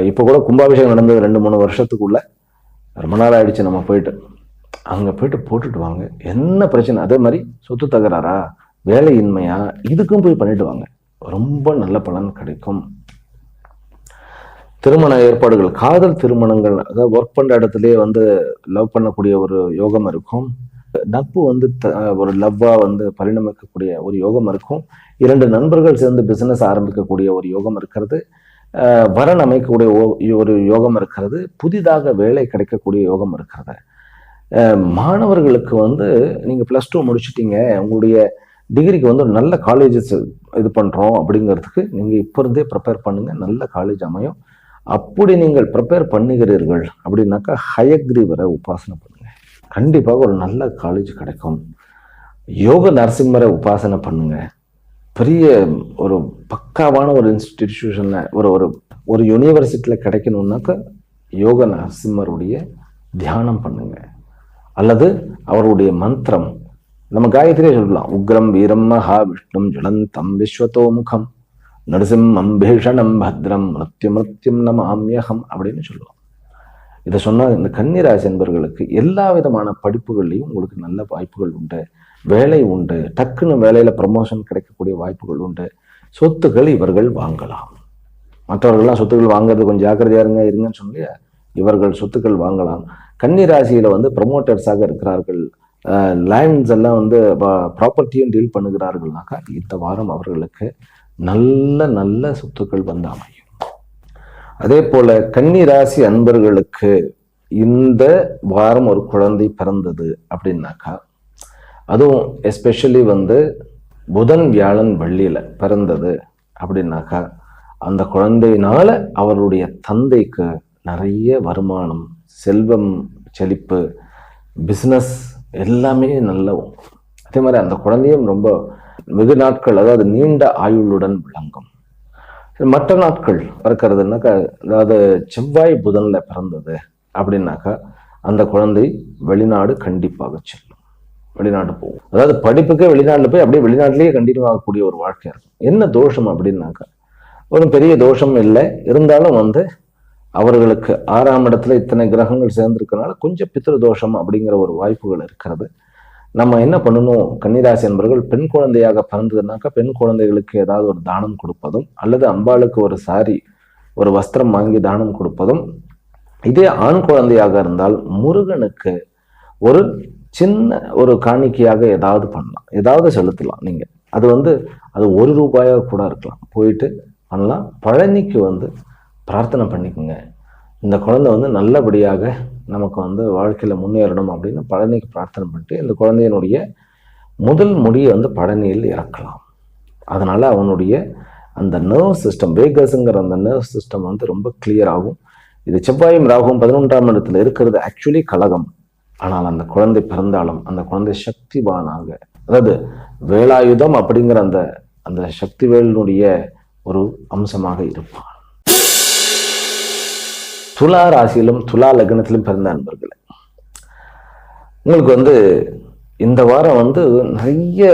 இப்போ கூட கும்பாபிஷேகம் நடந்தது 2-3 வருஷத்துக்குள்ள, ரொம்ப நாள் ஆயிடுச்சு. நம்ம போயிட்டு அங்க போயிட்டு போட்டுட்டு வாங்க. என்ன பிரச்சனை, அதே மாதிரி சொத்து தகராறா, வேலையின்மையா, இதுக்கும் போய் பண்ணிட்டு வாங்க. ரொம்ப நல்ல பலன் கிடைக்கும். திருமண ஏற்பாடுகள், காதல் திருமணங்கள், அதாவது ஒர்க் பண்ற இடத்துலயே வந்து லவ் பண்ணக்கூடிய ஒரு யோகம் இருக்கும். நட்பு வந்து ஒரு லவ்வா வந்து பரிணமிக்கக்கூடிய ஒரு யோகம் இருக்கும். 2 நண்பர்கள் சேர்ந்து பிசினஸ் ஆரம்பிக்கக்கூடிய ஒரு யோகம் இருக்கிறது. வரன் அமைக்கக்கூடிய ஒரு யோகம் இருக்கிறது. புதிதாக வேலை கிடைக்கக்கூடிய யோகம் இருக்கிறது. மாணவர்களுக்கு வந்து நீங்க +2 முடிச்சுட்டீங்க, உங்களுடைய டிகிரிக்கு வந்து ஒரு நல்ல காலேஜஸ் இது பண்றோம் அப்படிங்கிறதுக்கு நீங்க இப்ப இருந்தே ப்ரிப்பேர் பண்ணுங்க. நல்ல காலேஜ் அமையும். அப்படி நீங்கள் ப்ரிப்பேர் பண்ணுகிறீர்கள் அப்படின்னாக்கா ஹயக்ரீவரை உபாசனை பண்ணுங்க. கண்டிப்பாக ஒரு நல்ல காலேஜ் கிடைக்கும். யோக நரசிம்மரை உபாசனை பண்ணுங்க. பெரிய ஒரு பக்காவான ஒரு இன்ஸ்டிடியூஷன்ல ஒரு யூனிவர்சிட்டியில கிடைக்கணும்னாக்க யோக நரசிம்மருடைய தியானம் பண்ணுங்க. அல்லது அவருடைய மந்திரம், நம்ம காயத்ரியே சொல்லலாம். உக்ரம் வீரம் மகா விஷ்ணும் ஜுலந்தம் விஸ்வதோமுகம் நரசிம்மம் பீஷணம் பத்ரம் மிருத்யும் நமாம்யகம் அப்படின்னு சொல்லுவோம். இதை சொன்னா இந்த கன்னிராசி என்பவர்களுக்கு எல்லா விதமான படிப்புகள்லையும் உங்களுக்கு நல்ல வாய்ப்புகள் உண்டு, வேலை உண்டு, டக்குன்னு வேலையில ப்ரமோஷன் கிடைக்கக்கூடிய வாய்ப்புகள் உண்டு. சொத்துக்கள் இவர்கள் வாங்கலாம். மற்றவர்கள்லாம் சொத்துக்கள் வாங்குறது கொஞ்சம் ஜாக்கிரதையா இருங்கன்னு சொல்லி இவர்கள் சொத்துக்கள் வாங்கலாம். கன்னிராசியில வந்து ப்ரமோட்டர்ஸாக இருக்கிறார்கள், லேண்ட்ஸ் எல்லாம் வந்து ப்ராப்பர்ட்டியும் டீல் பண்ணுகிறார்கள்னாக்கா இந்த வாரம் அவர்களுக்கு நல்ல நல்ல சொத்துக்கள் வந்து அமையும். அதே போல கன்னிராசி அன்பர்களுக்கு இந்த வாரம் ஒரு குழந்தை பிறந்தது அப்படின்னாக்கா, அதுவும் எஸ்பெஷலி வந்து புதன் வியாழன் வெள்ளியில பிறந்தது அப்படின்னாக்கா, அந்த குழந்தையினால அவருடைய தந்தைக்கு நிறைய வருமானம், செல்வம், செழிப்பு, பிசினஸ் எல்லாமே நல்ல. அதே மாதிரி அந்த குழந்தையும் ரொம்ப வெகு நாட்கள், அதாவது நீண்ட ஆயுளுடன் விளங்கும். மற்ற நாட்கள் பிறக்கிறதுனாக்கா, அதாவது செவ்வாய் புதன்ல பிறந்தது அப்படின்னாக்கா அந்த குழந்தை வெளிநாடு கண்டிப்பாக செல்லும், வெளிநாடு போகும். அதாவது படிப்புக்கே வெளிநாட்டுல போய் அப்படியே வெளிநாட்டிலேயே கண்டினியூ ஆகக்கூடிய ஒரு வாழ்க்கை இருக்கும். என்ன தோஷம் அப்படின்னாக்கா, ஒரு பெரிய தோஷம் இல்லை, இருந்தாலும் வந்து அவர்களுக்கு 6ஆம் இடத்துல இத்தனை கிரகங்கள் சேர்ந்திருக்கிறதுனால கொஞ்சம் பித்ரு தோஷம் அப்படிங்கிற ஒரு வாய்ப்புகள் இருக்கிறது. நம்ம என்ன பண்ணணும், கன்னிராசி என்பவர்கள் பெண் குழந்தையாக பிறந்ததுனாக்கா பெண் குழந்தைகளுக்கு ஏதாவது ஒரு தானம் கொடுப்பதும், அல்லது அம்பாளுக்கு ஒரு சாரி, ஒரு வஸ்திரம் வாங்கி தானம் கொடுப்பதும். இதே ஆண் குழந்தையாக இருந்தால் முருகனுக்கு ஒரு சின்ன ஒரு காணிக்கையாக ஏதாவது பண்ணலாம், ஏதாவது செலுத்தலாம். நீங்க அது வந்து அது ₹1 கூட இருக்கலாம், போயிட்டு பண்ணலாம். பழனிக்கு வந்து பிரார்த்தனை பண்ணிக்கோங்க, இந்த குழந்தை வந்து நல்லபடியாக நமக்கு வந்து வாழ்க்கையில முன்னேறணும் அப்படின்னு பழனிக்கு பிரார்த்தனை பண்ணிட்டு இந்த குழந்தையினுடைய முதல் முடியை வந்து பழனியில் இறக்கலாம். அதனால அவனுடைய அந்த நர்வ் சிஸ்டம், வேகஸ்ங்கிற அந்த நர்வ் சிஸ்டம் வந்து ரொம்ப கிளியர் ஆகும். இது செவ்வாயும் ராகுவும் 11ஆம் இடத்துல இருக்கிறது ஆக்சுவலி கலகம். ஆனால் அந்த குழந்தை பிறந்தாலும் அந்த குழந்தை சக்திவானாக, அதாவது வேலாயுதம் அப்படிங்கிற அந்த அந்த சக்தி வேலினுடைய ஒரு அம்சமாக இருப்பான். துலா ராசியிலும் துலா லக்னத்திலும் பிறந்த அன்பர்களே, உங்களுக்கு வந்து இந்த வாரம் வந்து நிறைய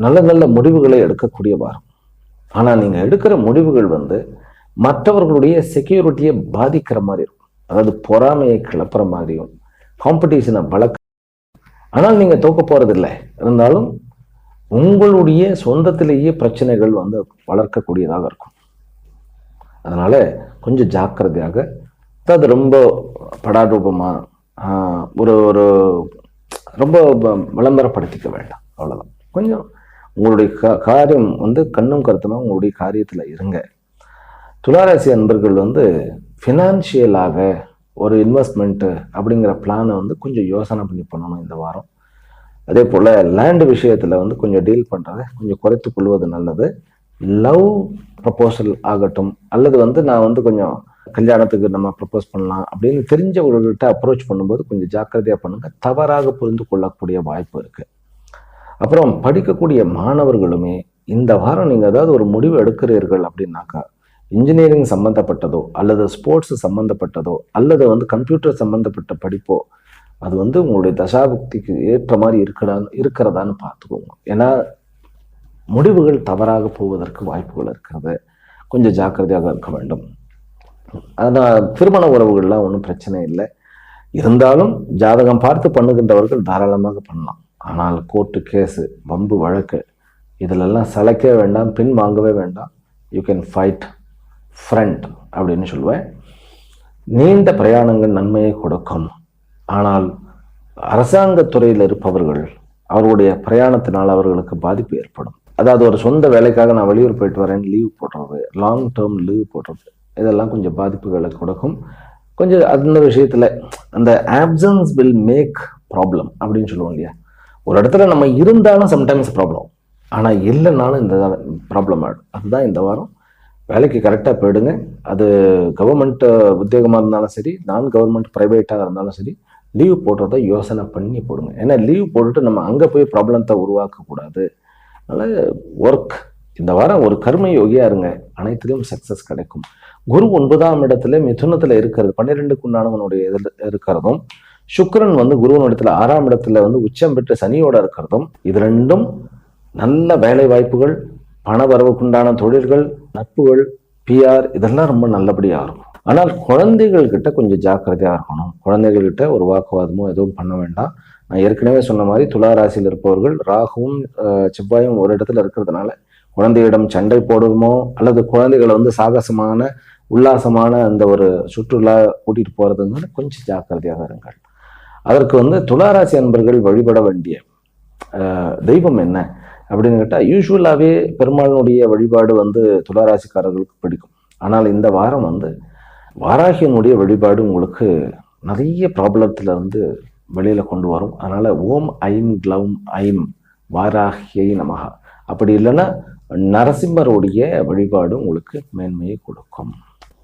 நல்ல நல்ல முடிவுகளை எடுக்கக்கூடிய வாரம். ஆனா நீங்க எடுக்கிற முடிவுகள் வந்து மற்றவர்களுடைய செக்யூரிட்டியை பாதிக்கிற மாதிரி இருக்கும். அதாவது பொறாமையை கிளப்புற மாதிரியும் காம்படிஷனை வளர்க்க. ஆனால் நீங்க தோக்க போறதில்லை, இருந்தாலும் உங்களுடைய சொந்தத்திலேயே பிரச்சனைகள் வந்து வளர்க்கக்கூடியதாக இருக்கும். அதனால கொஞ்சம் ஜாக்கிரதையாக, அதாவது ரொம்ப படாடூபமா ஒரு ஒரு ரொம்ப விளம்பரப்படுத்திக்க வேண்டாம், அவ்வளவுதான். கொஞ்சம் உங்களுடைய காரியம் வந்து கண்ணும் கருத்துமா உங்களுடைய காரியத்துல இருங்க. துளாராசி அன்பர்கள் வந்து ஃபினான்ஷியலாக ஒரு இன்வெஸ்ட்மெண்ட் அப்படிங்கிற பிளானை வந்து கொஞ்சம் யோசனை பண்ணி பண்ணணும் இந்த வாரம். அதே போல் லேண்டு விஷயத்தில் வந்து கொஞ்சம் டீல் பண்ணுறதை கொஞ்சம் குறைத்து கொள்வது நல்லது. லவ் ப்ரப்போசல் ஆகட்டும், அல்லது வந்து நான் வந்து கொஞ்சம் கல்யாணத்துக்கு நம்ம ப்ரப்போஸ் பண்ணலாம் அப்படின்னு தெரிஞ்சவர்கள்கிட்ட அப்ரோச் பண்ணும்போது கொஞ்சம் ஜாக்கிரதையாக பண்ணுங்க, தவறாக புரிந்து கொள்ளக்கூடிய வாய்ப்பு இருக்கு. அப்புறம் படிக்கக்கூடிய மாணவர்களுமே இந்த வாரம் நீங்கள் ஏதாவது ஒரு முடிவு எடுக்கிறீர்கள் அப்படின்னாக்கா, இன்ஜினியரிங் சம்மந்தப்பட்டதோ அல்லது ஸ்போர்ட்ஸ் சம்மந்தப்பட்டதோ அல்லது வந்து கம்ப்யூட்டர் சம்மந்தப்பட்ட படிப்போ, அது வந்து உங்களுடைய தசாபுக்திக்கு ஏற்ற மாதிரி இருக்கிறதான்னு பார்த்துக்கோங்க. ஏன்னா முடிவுகள் தவறாக போவதற்கு வாய்ப்புகள் இருக்கிறது, கொஞ்சம் ஜாக்கிரதையாக இருக்க வேண்டும். ஆனால் திருமண உறவுகள்லாம் ஒன்றும் பிரச்சனை இல்லை, இருந்தாலும் ஜாதகம் பார்த்து பண்ணுகின்றவர்கள் தாராளமாக பண்ணலாம். ஆனால் கோர்ட்டு கேஸு, வம்பு வழக்கு இதிலெல்லாம் சளைக்கவே வேண்டாம், பின் வாங்கவே வேண்டாம். யூ கேன் ஃபைட் ஃப்ரண்ட் அப்படின்னு சொல்லுவேன். நீண்ட பிரயாணங்கள் நன்மையை கொடுக்கும். ஆனால் அரசாங்கத்துறையில் இருப்பவர்கள் அவர்களுடைய பிரயாணத்தினால் அவர்களுக்கு பாதிப்பு ஏற்படும். அதாவது ஒரு சொந்த வேலைக்காக நான் வெளியூர் போயிட்டு வரேன் லீவ் போடுறது, லாங் டேர்ம் லீவ் போடுறது, இதெல்லாம் கொஞ்சம் பாதிப்புகளை கொடுக்கும். கொஞ்சம் அந்த விஷயத்துல அந்த ஆப்சன்ஸ் வில் மேக் ப்ராப்ளம் அப்படின்னு சொல்லுவோம் இல்லையா. ஒரு இடத்துல நம்ம இருந்தாலும் சம்டைம்ஸ் ப்ராப்ளம், ஆனால் இல்லைனாலும் இந்த ப்ராப்ளம் ஆகிடும். அதுதான் இந்த வாரம். வேலைக்கு கரெக்டாக போயிடுங்க. அது கவர்மெண்ட் உத்தியோகமாக இருந்தாலும் சரி, நான் கவர்மெண்ட் ப்ரைவேட்டாக இருந்தாலும் சரி, லீவ் போடுறத யோசனை பண்ணி போடுங்க. ஏன்னா லீவ் போட்டுட்டு நம்ம அங்கே போய் ப்ராப்ளத்தை உருவாக்கக்கூடாது. அதனால் ஒர்க் இந்த வாரம் ஒரு கர்ம யோகியாக இருங்க, அனைத்திலும் சக்ஸஸ் கிடைக்கும். குரு 9ஆம் இடத்துல மிதுனத்தில் இருக்கிறது, 12க்கு உண்டானவனுடைய இதில் இருக்கிறதும், சுக்கிரன் வந்து குருவன் இடத்துல 6ஆம் இடத்துல வந்து உச்சம் பெற்று சனியோட இருக்கிறதும், இது ரெண்டும் நல்ல வேலை வாய்ப்புகள், பண வரவுக்குண்டான தொழில்கள், நட்புகள், பிஆர் இதெல்லாம் ரொம்ப நல்லபடியாக இருக்கும். ஆனால் குழந்தைகள் கிட்ட கொஞ்சம் ஜாக்கிரதையாக இருக்கணும். குழந்தைகள்கிட்ட ஒரு வாக்குவாதமோ எதுவும் பண்ண வேண்டாம். நான் ஏற்கனவே சொன்ன மாதிரி துலா ராசியில் இருப்பவர்கள் ராகுவும் செவ்வாயும் ஒரு இடத்துல இருக்கிறதுனால குழந்தையிடம் சண்டை போடுவோமோ அல்லது குழந்தைகளை வந்து சாகசமான உல்லாசமான அந்த ஒரு சுற்றுலா கூட்டிட்டு போறதுனால கொஞ்சம் ஜாக்கிரதையாக இருங்கள். அதற்கு வந்து துளாராசி அன்பர்கள் வழிபட வேண்டிய தெய்வம் என்ன அப்படின்னு கேட்டால், யூஸ்வலாகவே பெருமாளுடைய வழிபாடு வந்து துளாராசிக்காரர்களுக்கு பிடிக்கும். ஆனால் இந்த வாரம் வந்து வாராகியனுடைய வழிபாடு உங்களுக்கு நிறைய ப்ராப்ளத்துல வந்து வெளியில கொண்டு வரும். அதனால ஓம் ஐம் க்ளௌம் ஐம் வாராகியை நமகா, அப்படி இல்லைன்னா நரசிம்மருடைய வழிபாடு உங்களுக்கு மேன்மையை கொடுக்கும்.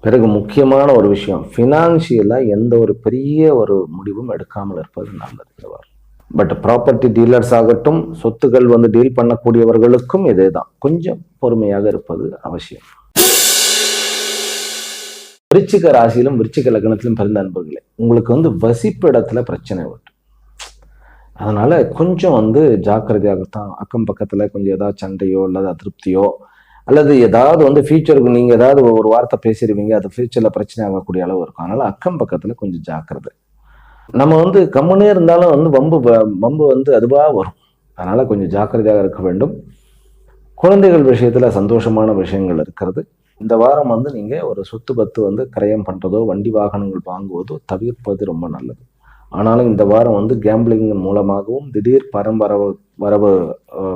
பிறகு முக்கியமான ஒரு விஷயம், ஃபினான்ஷியலாக எந்த ஒரு பெரிய ஒரு முடிவும் எடுக்காமல் இருப்பது நல்லது இந்த வாரம். பட் ப்ராப்பர்ட்டி டீலர்ஸ் ஆகட்டும், சொத்துக்கள் வந்து டீல் பண்ணக்கூடியவர்களுக்கும் இதே தான், கொஞ்சம் பொறுமையாக இருப்பது அவசியம். விருச்சிக ராசியிலும் விருச்சிக லக்னத்திலும் பிறந்த அன்பர்களே, உங்களுக்கு வந்து வசிப்பு இடத்துல பிரச்சனை வரும். அதனால கொஞ்சம் வந்து ஜாக்கிரதையாகத்தான். அக்கம் பக்கத்துல கொஞ்சம் ஏதாவது சண்டையோ அல்லது அதிருப்தியோ அல்லது ஏதாவது வந்து ஃபியூச்சருக்கு நீங்க ஏதாவது ஒரு வார்த்தை பேசிடுவீங்க, அது ஃபியூச்சர்ல பிரச்சனை ஆகக்கூடிய அளவு இருக்கும். அதனால அக்கம் பக்கத்துல கொஞ்சம் ஜாக்கிரதை. நம்ம வந்து கம்முனே இருந்தாலும் வந்து வம்பு வந்து அதுவா வரும். அதனால கொஞ்சம் ஜாக்கிரதையாக இருக்க வேண்டும். குழந்தைகள் விஷயத்துல சந்தோஷமான விஷயங்கள் இருக்கிறது. இந்த வாரம் வந்து நீங்க ஒரு சொத்து பத்து வந்து கிரயம் பண்றதோ வண்டி வாகனங்கள் வாங்குவதோ தவிர்ப்பது ரொம்ப நல்லது. ஆனாலும் இந்த வாரம் வந்து கேம்பிளிங் மூலமாகவும் திடீர் வரவு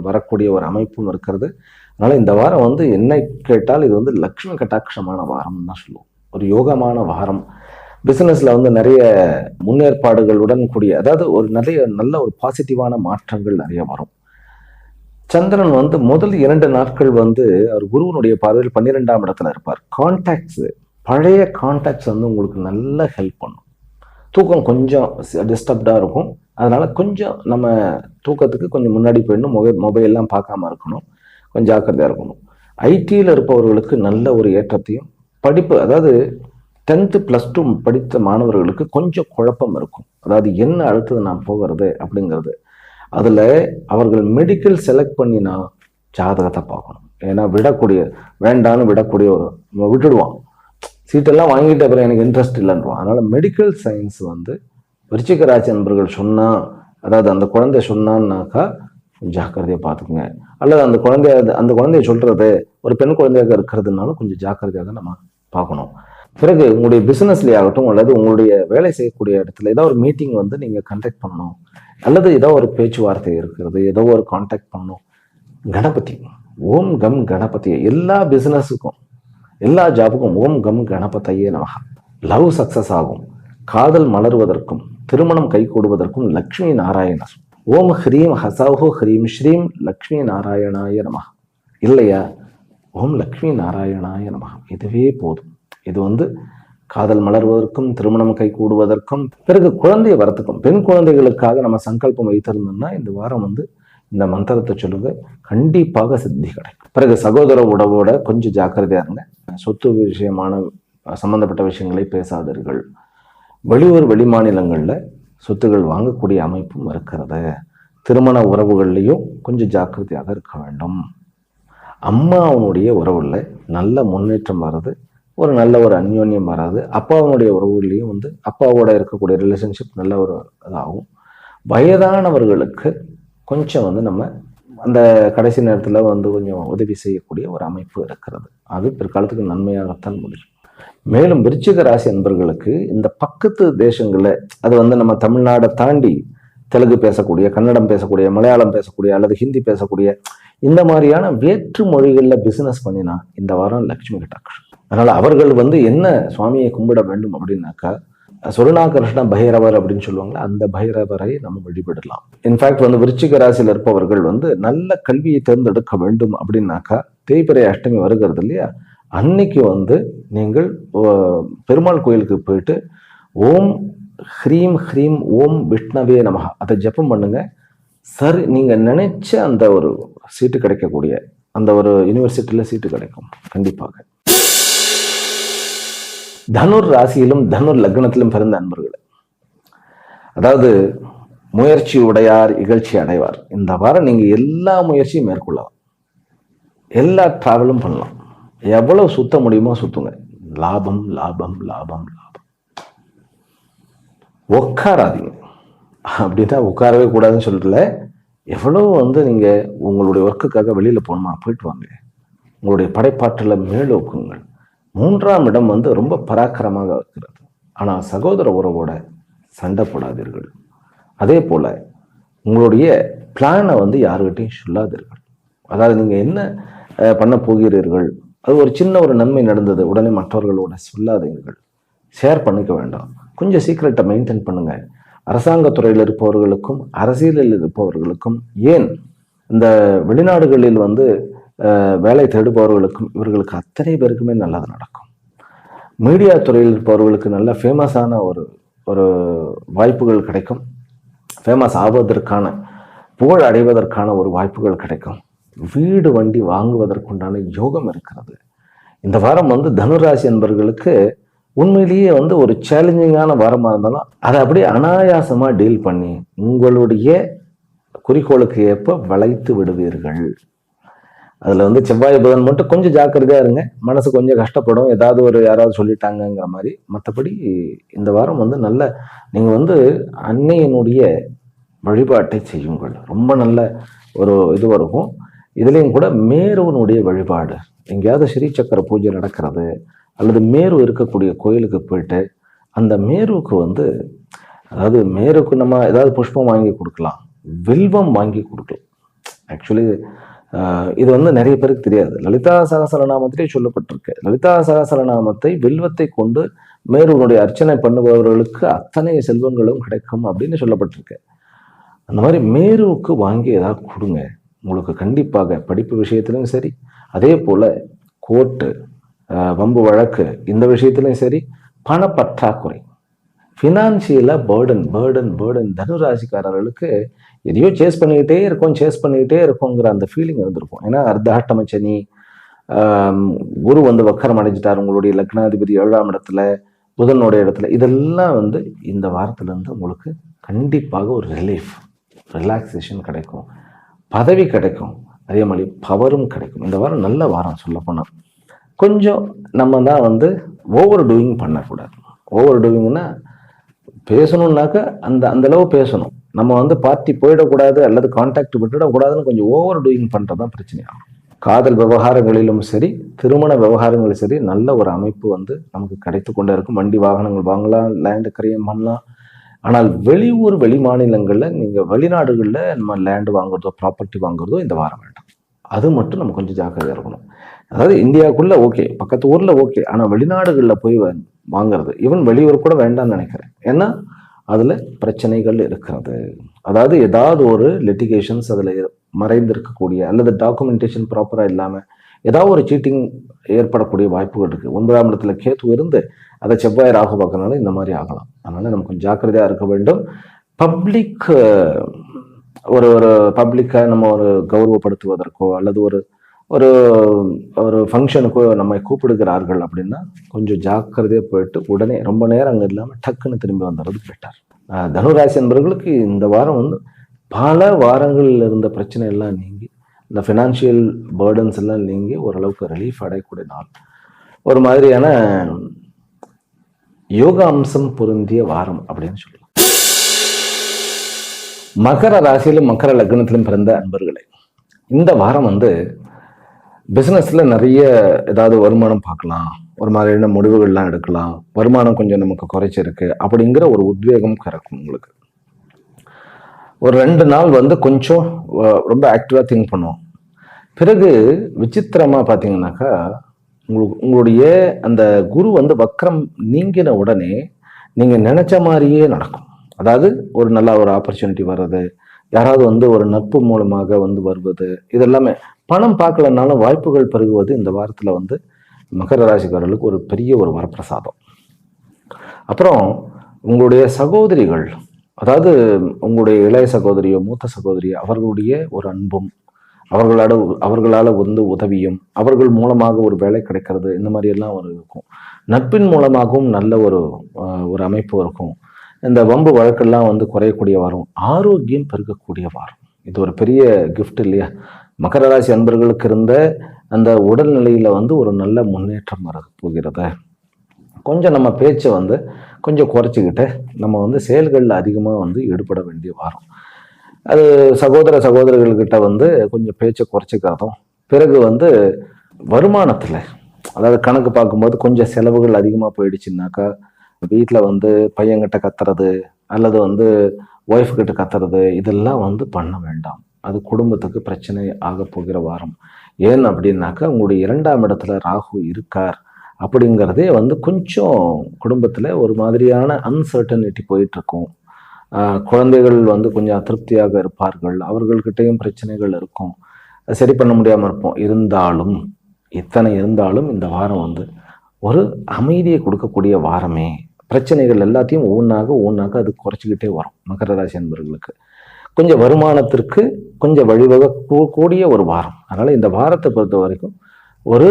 வரக்கூடிய ஒரு அமைப்பும் இருக்கிறது. அதனால இந்த வாரம் வந்து என்னை கேட்டால் இது வந்து லக்ஷ்மி கட்டாட்சமான வாரம் தான் சொல்லுவோம், ஒரு யோகமான வாரம். பிசினஸ்ல வந்து நிறைய முன்னேற்பாடுகளுடன் கூடிய, அதாவது ஒரு நல்ல ஒரு பாசிட்டிவான மாற்றங்கள் நிறைய வரும். சந்திரன் வந்து முதல் 2 நாட்கள் வந்து அவர் குருவனுடைய பார்வையில் 12ஆம் இடத்துல இருப்பார். கான்டாக்ட்ஸ், பழைய கான்டாக்ட்ஸ் வந்து உங்களுக்கு நல்ல ஹெல்ப் பண்ணும். தூக்கம் கொஞ்சம் டிஸ்டர்ப்டாக இருக்கும். அதனால கொஞ்சம் நம்ம தூக்கத்துக்கு கொஞ்சம் முன்னாடி போயிடணும். மொபைல்லாம் பார்க்காம இருக்கணும், கொஞ்சம் ஜாக்கிரதையாக இருக்கணும். ஐடியில் இருப்பவர்களுக்கு நல்ல ஒரு ஏற்றத்தையும், படிப்பு அதாவது 10th +2 படித்த மாணவர்களுக்கு கொஞ்சம் குழப்பம் இருக்கும். அதாவது என்ன அடுத்தது நான் போகிறது அப்படிங்கிறது. அதில் அவர்கள் மெடிக்கல் செலக்ட் பண்ணினா ஜாதகத்தை பார்க்கணும். ஏன்னா வேண்டான்னு விடக்கூடிய ஒரு விட்டுடுவான். சீட்டெல்லாம் வாங்கிட்டு அப்புறம் எனக்கு இன்ட்ரெஸ்ட் இல்லைன்றோம். அதனால மெடிக்கல் சயின்ஸ் வந்து விருச்சிக ராசி நண்பர்கள் சொன்னா, அதாவது அந்த குழந்தை சொன்னான்னாக்கா ஜாக்கிரதையா பார்த்துக்குங்க. அல்லது அந்த குழந்தைய சொல்றது ஒரு பெண் குழந்தையாக இருக்கிறதுனாலும் கொஞ்சம் ஜாக்கிரதையாக நம்ம பார்க்கணும். பிறகு உங்களுடைய பிசினஸ்லேயே ஆகட்டும் அல்லது உங்களுடைய வேலை செய்யக்கூடிய இடத்துல ஏதோ ஒரு மீட்டிங் வந்து நீங்க கண்டக்ட் பண்ணணும், அல்லது ஏதோ ஒரு பேச்சுவார்த்தை இருக்கிறது, ஏதோ ஒரு கான்டாக்ட் பண்ணணும். கணபதி ஓம் கம் கணபதி எல்லா பிசினஸுக்கும் எல்லா ஜாபுக்கும் ஓம் கம் கணபதியே நமக. லவ் சக்சஸ் ஆகும், காதல் மலர்வதற்கும் திருமணம் கைகூடுவதற்கும் லக்ஷ்மி நாராயணர். ஓம் ஹ்ரீம் ஹசௌஹோ ஹ்ரீம் ஸ்ரீம் லக்ஷ்மி நாராயணாய நமக. இல்லையா ஓம் லக்ஷ்மி நாராயணாய நமக. இதுவே போதும். இது வந்து காதல் மலர்வதற்கும் திருமணம் கைகூடுவதற்கும் பிறகு குழந்தைய வரத்துக்கும். பெண் குழந்தைகளுக்காக நம்ம சங்கல்பம் வைத்திருந்தோம்னா இந்த வாரம் வந்து இந்த மந்திரத்தை சொல்லுங்க, கண்டிப்பாக சித்தி கிடைக்கும். பிறகு சகோதர உறவோட கொஞ்சம் ஜாக்கிரதையா இருங்க. சொத்து விஷயமான சம்பந்தப்பட்ட விஷயங்களை பேசாதீர்கள். வெளியூர் வெளிமாநிலங்கள்ல சொத்துகள் வாங்கக்கூடிய அமைப்பும் இருக்கிறது. திருமண உறவுகள்லையும் கொஞ்சம் ஜாக்கிரதையாக இருக்க வேண்டும். அம்மாவனுடைய உறவுல நல்ல முன்னேற்றம் வர்றது, ஒரு நல்ல ஒரு அந்யோன்யம் வராது. அப்பாவனுடைய உறவுகள்லையும் வந்து அப்பாவோட இருக்கக்கூடிய ரிலேஷன்ஷிப் நல்ல ஒரு இதாகும். வயதானவர்களுக்கு கொஞ்சம் வந்து நம்ம அந்த கடைசி நேரத்தில் வந்து கொஞ்சம் உதவி செய்யக்கூடிய ஒரு அமைப்பு இருக்கிறது. அது பிற்காலத்துக்கு நன்மையாகத்தான் முடியும். மேலும் விருச்சிக ராசி அன்பர்களுக்கு இந்த பக்கத்து தேசங்கள்ல, அது வந்து நம்ம தமிழ்நாடை தாண்டி தெலுங்கு பேசக்கூடிய, கன்னடம் பேசக்கூடிய, மலையாளம் பேசக்கூடிய அல்லது ஹிந்தி பேசக்கூடிய இந்த மாதிரியான வேற்று மொழிகளில் பிசினஸ் பண்ணினா இந்த வாரம் லட்சுமி கட்டாட்சம். அதனால அவர்கள் வந்து என்ன சுவாமியை கும்பிட வேண்டும் அப்படின்னாக்கா, சொருணாகர்ஷ்ண பைரவர் அப்படின்னு சொல்லுவாங்களா, அந்த பைரவரை நம்ம வழிபடலாம். இன்ஃபேக்ட் வந்து விருச்சிக ராசியில் இருப்பவர்கள் வந்து நல்ல கல்வியை தேர்ந்தெடுக்க வேண்டும் அப்படின்னாக்கா, தேய்பிறை அஷ்டமி வருகிறது இல்லையா, அன்னைக்கு வந்து நீங்கள் பெருமாள் கோயிலுக்கு போயிட்டு ஓம் ஹ்ரீம் ஹ்ரீம் ஓம் விஷ்ணவே நமக அதை ஜெபம் பண்ணுங்க. சரி, நீங்க நினைச்ச அந்த ஒரு சீட்டு கிடைக்கக்கூடிய அந்த ஒரு யூனிவர்சிட்டியில சீட்டு கிடைக்கும் கண்டிப்பாக. தனுர் ராசியிலும் தனுர் லக்னத்திலும் பிறந்த அன்பர்களே, அதாவது முயற்சி உடையார் இகழ்ச்சி அடைவார். இந்த வாரம் நீங்க எல்லா முயற்சியும் மேற்கொள்ளலாம், எல்லா டிராவலும் பண்ணலாம், எவ்வளவு சுத்த முடியுமோ சுத்துங்க. லாபம் லாபம் லாபம் லாபம். உட்காராதீங்க அப்படின்னா உட்காரவே கூடாதுன்னு சொல்லல. எவ்வளவு வந்து நீங்க உங்களுடைய ஒர்க்குக்காக வெளியில போகணுமா போயிட்டு வாங்க. உங்களுடைய படைப்பாற்றல மேலோக்குங்கள். 3ஆம் இடம் வந்து ரொம்ப பராக்கிரமாக இருக்கிறது. ஆனா சகோதர உறவோட சண்டை போடாதீர்கள். அதே போல உங்களுடைய பிளானை வந்து யாருக்கிட்டையும் சொல்லாதீர்கள். அதாவது நீங்க என்ன பண்ண போகிறீர்கள், அது ஒரு சின்ன ஒரு நன்மை நடந்தது உடனே மற்றவர்களோட சொல்லாதீர்கள். ஷேர் பண்ணிக்க வேண்டாம். கொஞ்சம் சீக்கிரட்டை மெயின்டைன் பண்ணுங்க. அரசாங்கத்துறையில் இருப்பவர்களுக்கும் அரசியலில் இருப்பவர்களுக்கும், ஏன் இந்த வெளிநாடுகளில் வந்து வேலை தேடுபவர்களுக்கும் இவர்களுக்கு அத்தனை பேருக்குமே நல்லது நடக்கும். மீடியா துறையில் இருப்பவர்களுக்கு நல்ல ஃபேமஸான ஒரு வாய்ப்புகள் கிடைக்கும். ஃபேமஸ் ஆவதற்கான, புகழ் அடைவதற்கான ஒரு வாய்ப்புகள் கிடைக்கும். வீடு வண்டி வாங்குவதற்குண்டான யோகம் இருக்கிறது. இந்த வாரம் வந்து தனுராசி என்பவர்களுக்கு உண்மையிலேயே வந்து ஒரு சேலஞ்சிங்கான வாரமாக இருந்தாலும் அதை அப்படியே அனாயாசமாக டீல் பண்ணி உங்களுடைய குறிக்கோளுக்கு ஏற்ப வளைத்து விடுவீர்கள். அதில் வந்து செவ்வாய் புதன் மட்டும் கொஞ்சம் ஜாக்கிரதையாக இருங்க. மனசு கொஞ்சம் கஷ்டப்படும், ஏதாவது ஒரு யாராவது சொல்லிட்டாங்கங்கிற மாதிரி. மற்றபடி இந்த வாரம் வந்து நல்ல நீங்கள் வந்து அன்னையினுடைய வழிபாட்டை செய்யுங்கள். ரொம்ப நல்ல ஒரு இது இருக்கும். இதுலேயும் கூட மேருவனுடைய வழிபாடு, எங்கேயாவது ஸ்ரீசக்கர பூஜை நடக்கிறது அல்லது மேரு இருக்கக்கூடிய கோயிலுக்கு போயிட்டு அந்த மேருவுக்கு வந்து, அதாவது மேருக்கு நம்ம ஏதாவது புஷ்பம் வாங்கி கொடுக்கலாம், வில்வம் வாங்கி கொடுக்கலாம். ஆக்சுவலி இது வந்து நிறைய பேருக்கு தெரியாது. லலிதா சகசரநாமத்திலே சொல்லப்பட்டிருக்கு. லலிதா சகசரநாமத்தை வில்வத்தை கொண்டு மேருவனுடைய அர்ச்சனை பண்ணுபவர்களுக்கு அத்தனை செல்வங்களும் கிடைக்கும் அப்படின்னு சொல்லப்பட்டிருக்கு. அந்த மாதிரி மேருவுக்கு வாங்கி ஏதாவது கொடுங்க. உங்களுக்கு கண்டிப்பாக படிப்பு விஷயத்திலும் சரி, அதே போல கோர்ட்டு வம்பு வழக்கு இந்த விஷயத்திலும் சரி, பணப்பற்றாக்குறை, ஃபினான்சியலாக பேர்டன் தனுராசிக்காரர்களுக்கு எதையோ சேஸ் பண்ணிக்கிட்டே இருக்கோங்கிற அந்த ஃபீலிங் இருந்திருக்கும். ஏன்னா அர்த்தாஷ்டம சனி, குரு வந்து வக்கரம் அடைஞ்சிட்டார் உங்களுடைய லக்னாதிபதி 7ஆம் இடத்துல, புதனுடைய இடத்துல. இதெல்லாம் வந்து இந்த வாரத்திலேருந்து உங்களுக்கு கண்டிப்பாக ஒரு ரிலாக்ஸேஷன் கிடைக்கும், பதவி கிடைக்கும், அதே மாதிரி பவரும் கிடைக்கும். இந்த வாரம் நல்ல வாரம் சொல்லப்போனால். கொஞ்சம் நம்ம தான் வந்து ஓவர் டூயிங் பண்ணக்கூடாது. ஓவர் டூயிங்னா பேசணும்னாக்க அந்த அளவு பேசணும். நம்ம வந்து பார்ட்டி போயிடக்கூடாது அல்லது கான்டாக்ட் விட்டுடக்கூடாதுன்னு கொஞ்சம் ஓவர் டூயிங் பண்ணுறது தான் பிரச்சனையாகும். காதல் விவகாரங்களிலும் சரி, திருமண விவகாரங்களும் சரி, நல்ல ஒரு அமைப்பு வந்து நமக்கு கிடைத்து கொண்டே இருக்கும். வண்டி வாகனங்கள் வாங்கலாம், லேண்டு கிரயம் பண்ணலாம். ஆனால் வெளியூர் வெளி மாநிலங்களில் நீங்கள் வெளிநாடுகளில் நம்ம லேண்டு வாங்குறதோ ப்ராப்பர்ட்டி வாங்குறதோ இந்த வாரம் வேண்டாம். அது மட்டும் நம்ம கொஞ்சம் ஜாக்கிரதையாக இருக்கணும். அதாவது இந்தியாவுக்குள்ள ஓகே, பக்கத்து ஊர்ல ஓகே, ஆனால் வெளிநாடுகளில் போய் வாங்குறது, ஈவன் வெளியூர் கூட வேண்டாம்னு நினைக்கிறேன். ஏன்னா அதுல பிரச்சனைகள் இருக்கிறது. அதாவது ஏதாவது ஒரு லிட்டிகேஷன்ஸ் அதுல மறைந்திருக்கக்கூடிய அல்லது டாக்குமெண்டேஷன் ப்ராப்பரா இல்லாம ஏதாவது ஒரு சீட்டிங் ஏற்படக்கூடிய வாய்ப்புகள் இருக்கு. 9ஆம் இடத்துல கேத்து இருந்து அதை செவ்வாய் ராகு பார்க்கறதுனால இந்த மாதிரி ஆகலாம். அதனால நம்ம கொஞ்சம் ஜாக்கிரதையா இருக்க வேண்டும். பப்ளிக் ஒரு பப்ளிக்கை நம்ம ஒரு கௌரவப்படுத்துவதற்கோ அல்லது ஒரு ஒரு ஒரு ஃபங்க்ஷனுக்கோ நம்மை கூப்பிடுகிறார்கள் அப்படின்னா கொஞ்சம் ஜாக்கிரதையாக போயிட்டு உடனே ரொம்ப நேரம் அங்கே இல்லாமல் டக்குன்னு திரும்பி வந்துடுறது பெட்டர். தனுராசி என்பவர்களுக்கு இந்த வாரம் வந்து பல வாரங்களில் இருந்த பிரச்சனை எல்லாம் நீங்கி, இந்த ஃபினான்ஷியல் பேர்டன்ஸ் எல்லாம் நீங்கி ஓரளவுக்கு ரிலீஃப் அடையக்கூடிய நாள். ஒரு மாதிரியான யோகா அம்சம் பொருந்திய வாரம் அப்படின்னு சொல்லலாம். மகர ராசியிலும் மகர லக்னத்திலும் பிறந்த அன்பர்களே, இந்த வாரம் வந்து பிஸ்னஸ்ல நிறைய ஏதாவது வருமானம் பார்க்கலாம், ஒரு மாதிரியான முடிவுகள்லாம் எடுக்கலாம், வருமானம் கொஞ்சம் நமக்கு குறைச்சிருக்கு அப்படிங்கிற ஒரு உத்வேகம் கிடைக்கும் உங்களுக்கு. ஒரு 2 நாள் வந்து கொஞ்சம் ரொம்ப ஆக்டிவா திங்க் பண்ணுவோம். பிறகு விசித்திரமா பார்த்தீங்கன்னாக்கா உங்களுடைய அந்த குரு வந்து வக்ரம் நீங்கின உடனே நீங்க நினைச்ச மாதிரியே நடக்கும். அதாவது ஒரு நல்ல ஒரு ஆப்பர்ச்சுனிட்டி வர்றது, யாராவது வந்து ஒரு நட்பு மூலமாக வந்து வருவது, இதெல்லாமே பணம் பார்க்கலனாலும் வாய்ப்புகள் பெருகுவது இந்த வாரத்தில் வந்து மகர ராசிக்காரர்களுக்கு ஒரு பெரிய ஒரு வரப்பிரசாதம். அப்புறம் உங்களுடைய சகோதரிகள், அதாவது உங்களுடைய இளைய சகோதரியோ மூத்த சகோதரியோ, அவர்களுடைய ஒரு அன்பும் அவர்களால் வந்து உதவியும், அவர்கள் மூலமாக ஒரு வேலை கிடைக்கிறது, இந்த மாதிரி எல்லாம் ஒரு இருக்கும். நட்பின் மூலமாகவும் நல்ல ஒரு அமைப்பு இருக்கும். இந்த வம்பு வழக்கெல்லாம் வந்து குறையக்கூடிய வாரம், ஆரோக்கியம் பெருகக்கூடிய வாரம். இது ஒரு பெரிய கிஃப்ட் இல்லையா? மகர ராசி அன்பர்களுக்கு இருந்த அந்த உடல்நிலையில வந்து ஒரு நல்ல முன்னேற்றம் வர போகிறது. கொஞ்சம் நம்ம பேச்சை வந்து கொஞ்சம் குறைச்சிக்கிட்டு நம்ம வந்து செயல்களில் அதிகமாக வந்து ஈடுபட வேண்டிய வாரம். அது சகோதரர்கள்கிட்ட வந்து கொஞ்சம் பேச்சை குறைச்சிக்கிறதும், பிறகு வந்து வருமானத்தில், அதாவது கணக்கு பார்க்கும்போது கொஞ்சம் செலவுகள் அதிகமாக போயிடுச்சுன்னாக்கா வீட்டில் வந்து பையன்கிட்ட கத்துறது அல்லது வந்து ஒய்ஃப் கிட்ட கத்துறது, இதெல்லாம் வந்து பண்ண வேண்டாம். அது குடும்பத்துக்கு பிரச்சனை ஆக போகிற வாரம். ஏன் அப்படின்னாக்கா உங்களுடைய 2ஆம் இடத்துல ராகு இருக்கார் அப்படிங்கிறதே வந்து கொஞ்சம் குடும்பத்தில் ஒரு மாதிரியான அன்சர்டனிட்டி போயிட்டு இருக்கும். குழந்தைகள் வந்து கொஞ்சம் அதிருப்தியாக இருப்பார்கள், அவர்கள்கிட்டையும் பிரச்சனைகள் இருக்கும், சரி பண்ண முடியாமல் இருப்போம். இருந்தாலும் இந்த வாரம் வந்து ஒரு அமைதியை கொடுக்கக்கூடிய வாரமே. பிரச்சனைகள் எல்லாத்தையும் ஒவ்வொன்றாக அது குறைச்சிக்கிட்டே வரும். மகர ராசி அன்பர்களுக்கு கொஞ்சம் வருமானத்திற்கு கொஞ்சம் வழிவகக்கூடிய ஒரு வாரம். அதனால இந்த வாரத்தை பொறுத்த வரைக்கும் ஒரு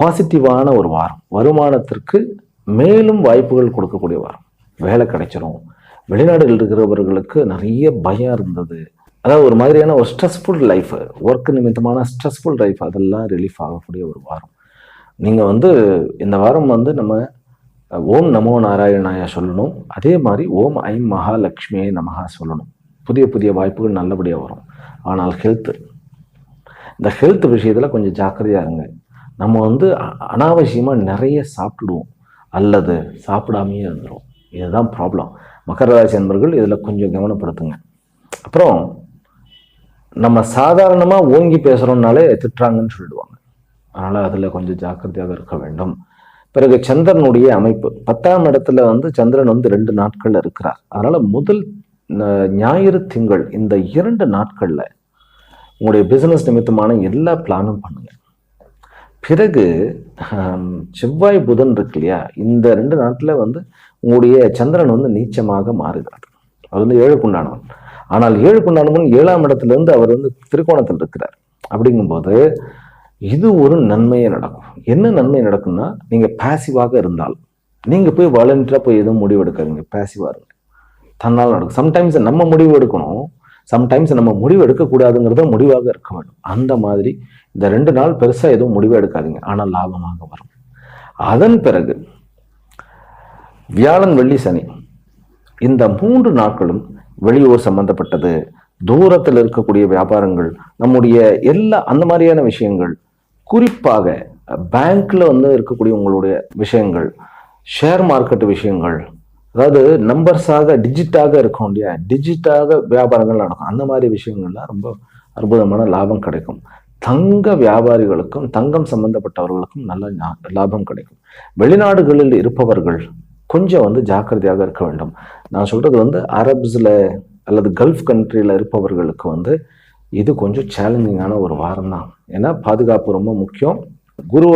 பாசிட்டிவான ஒரு வாரம். வருமானத்திற்கு மேலும் வாய்ப்புகள் கொடுக்கக்கூடிய வாரம். வேலை கிடைச்சிரும். வெளிநாடுகள் இருக்கிறவர்களுக்கு நிறைய பயம் இருந்தது, அதாவது ஒரு மாதிரியான ஒரு ஸ்ட்ரெஸ்ஃபுல் லைஃப், ஒர்க் நிமித்தமான ஸ்ட்ரெஸ்ஃபுல் லைஃப், அதெல்லாம் ரிலீஃப் ஆகக்கூடிய ஒரு வாரம். நீங்கள் வந்து இந்த வாரம் வந்து நம்ம ஓம் நமோ நாராயணாயா சொல்லணும். அதே மாதிரி ஓம் ஐம் மகாலட்சுமியே நமகா சொல்லணும். புதிய வாய்ப்புகள் நல்லபடியாக வரும். ஆனால் இந்த ஹெல்த் விஷயத்தில் கொஞ்சம் ஜாக்கிரதையாக இருங்க. நம்ம வந்து அனாவசியமாக நிறைய சாப்பிடுவோம் அல்லது சாப்பிடாமையே இருந்துடும். இதுதான் ப்ராப்ளம். மகர ராசி அன்பர்கள் இதில் கொஞ்சம் கவனப்படுத்துங்க. அப்புறம் நம்ம சாதாரணமாக ஓங்கி பேசுகிறோம்னாலே திட்டுறாங்கன்னு சொல்லிடுவாங்க. அதனால் அதில் கொஞ்சம் ஜாக்கிரதையாக இருக்க வேண்டும். பிறகு சந்திரனுடைய அமைப்பு 10ஆம் இடத்துல வந்து சந்திரன் வந்து 2 நாட்கள் இருக்கிறார். அதனால முதல் ஞாயிறு திங்கள் இந்த 2 நாட்கள்ல உங்களுடைய பிசினஸ் நிமித்தமான எல்லா பிளானும் பண்ணுங்க. பிறகு செவ்வாய் புதன் இருக்கு இல்லையா, இந்த 2 நாட்ல வந்து உங்களுடைய சந்திரன் வந்து நீச்சமாக மாறுகிறார். அவர் வந்து 7க்குண்டானவன். ஆனால் 7க்குண்டானவன் 7ஆம் இடத்துல இருந்து அவர் வந்து திரிகோணத்தில் இருக்கிறார். அப்படிங்கும்போது இது ஒரு நன்மையே நடக்கும். என்ன நன்மை நடக்கும்னா, நீங்க பாசிவாக இருந்தால், நீங்க போய் வாலண்டியரா போய் எதுவும் முடிவு எடுக்காதீங்க, பாசிவா இருங்க. தன்னால் நடக்கும். சம்டைம்ஸ் நம்ம முடிவு எடுக்கணும், சம்டைம்ஸ் நம்ம முடிவு எடுக்கக்கூடாதுங்கிறத முடிவாக இருக்க வேண்டும். அந்த மாதிரி இந்த 2 நாள் பெருசா எதுவும் முடிவு எடுக்காதீங்க, ஆனால் லாபமாக வரும். அதன் பிறகு வியாழன் வெள்ளி சனி இந்த 3 நாட்களும் வெளியூர் சம்பந்தப்பட்டது, தூரத்தில் இருக்கக்கூடிய வியாபாரங்கள், நம்முடைய எல்லா அந்த மாதிரியான விஷயங்கள், குறிப்பாக பேங்க்ல இருக்கக்கூடிய உங்களுடைய விஷயங்கள், ஷேர் மார்க்கெட் விஷயங்கள், அதாவது நம்பர்ஸாக டிஜிட்டாக இருக்கும் இல்லையா, டிஜிட்டாக வியாபாரங்கள் நடக்கும். அந்த மாதிரி விஷயங்கள்லாம் ரொம்ப அற்புதமான லாபம் கிடைக்கும். தங்க வியாபாரிகளுக்கும் தங்கம் சம்பந்தப்பட்டவர்களுக்கும் நல்ல லாபம் கிடைக்கும். வெளிநாடுகளில் இருப்பவர்கள் கொஞ்சம் ஜாக்கிரதையாக இருக்க வேண்டும். நான் சொல்றது அரப்ஸ்ல அல்லது கல்ஃப் கண்ட்ரியில இருப்பவர்களுக்கு இது கொஞ்சம் சேலஞ்சிங்கான ஒரு வாரம் தான். ஏன்னா பாதுகாப்பு ரொம்ப முக்கியம். குரு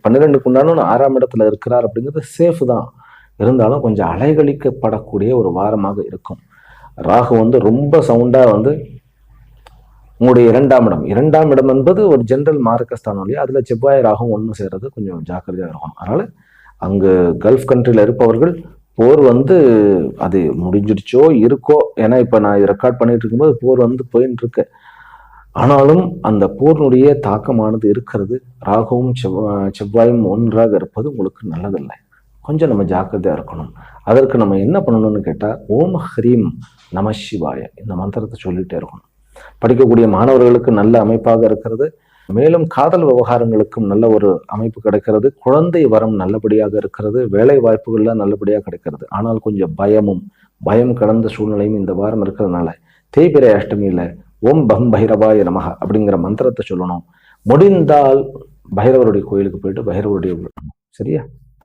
12க்கு உண்டான 6ஆம் இடத்துல இருக்கிறார் அப்படிங்கிறது சேஃப் தான். இருந்தாலும் கொஞ்சம் அலைகழிக்கப்படக்கூடிய ஒரு வாரமாக இருக்கும். ராகு ரொம்ப சவுண்டா உங்களுடைய 2ஆம் இடம் என்பது ஒரு ஜென்ரல் மார்க்கஸ்தானம் இல்லையா, அதுல செவ்வாய் ராகும் ஒன்று சேர்றது கொஞ்சம் ஜாக்கிரதையாக இருக்கணும். அதனால அங்கு கல்ஃப் கண்ட்ரியில இருப்பவர்கள் போர் அது முடிஞ்சிருச்சோ இருக்கோ, ஏன்னா இப்ப நான் ரெக்கார்ட் பண்ணிட்டு இருக்கும்போது போர் போயின்னு இருக்கு. ஆனாலும் அந்த போரினுடைய தாக்கமானது இருக்கிறது. ராகுவும் செவ்வாயும் ஒன்றாக இருப்பது உங்களுக்கு நல்லதில்லை. கொஞ்சம் நம்ம ஜாக்கிரதையா இருக்கணும். அதற்கு நம்ம என்ன பண்ணணும்னு கேட்டா, ஓம் ஹ்ரீம் நம சிவாய இந்த மந்திரத்தை சொல்லிட்டே இருக்கணும். படிக்கக்கூடிய மாணவர்களுக்கு நல்ல அமைப்பாக இருக்கிறது. மேலும் காதல் விவகாரங்களுக்கும் நல்ல ஒரு அமைப்பு கிடைக்கிறது. குழந்தை வரம் நல்லபடியாக இருக்கிறது. வேலை வாய்ப்புகள்லாம் நல்லபடியாக கிடைக்கிறது. ஆனால் கொஞ்சம் பயம் கடந்த சூழ்நிலையும் இந்த வாரம் இருக்கிறதுனால தேய்பிரை அஷ்டமியில ஓம் பம் பைரவாய நமக அப்படிங்கிற மந்திரத்தை சொல்லணும். முடிந்தால் பைரவருடைய கோயிலுக்கு போயிட்டு பைரவருடைய சரியா.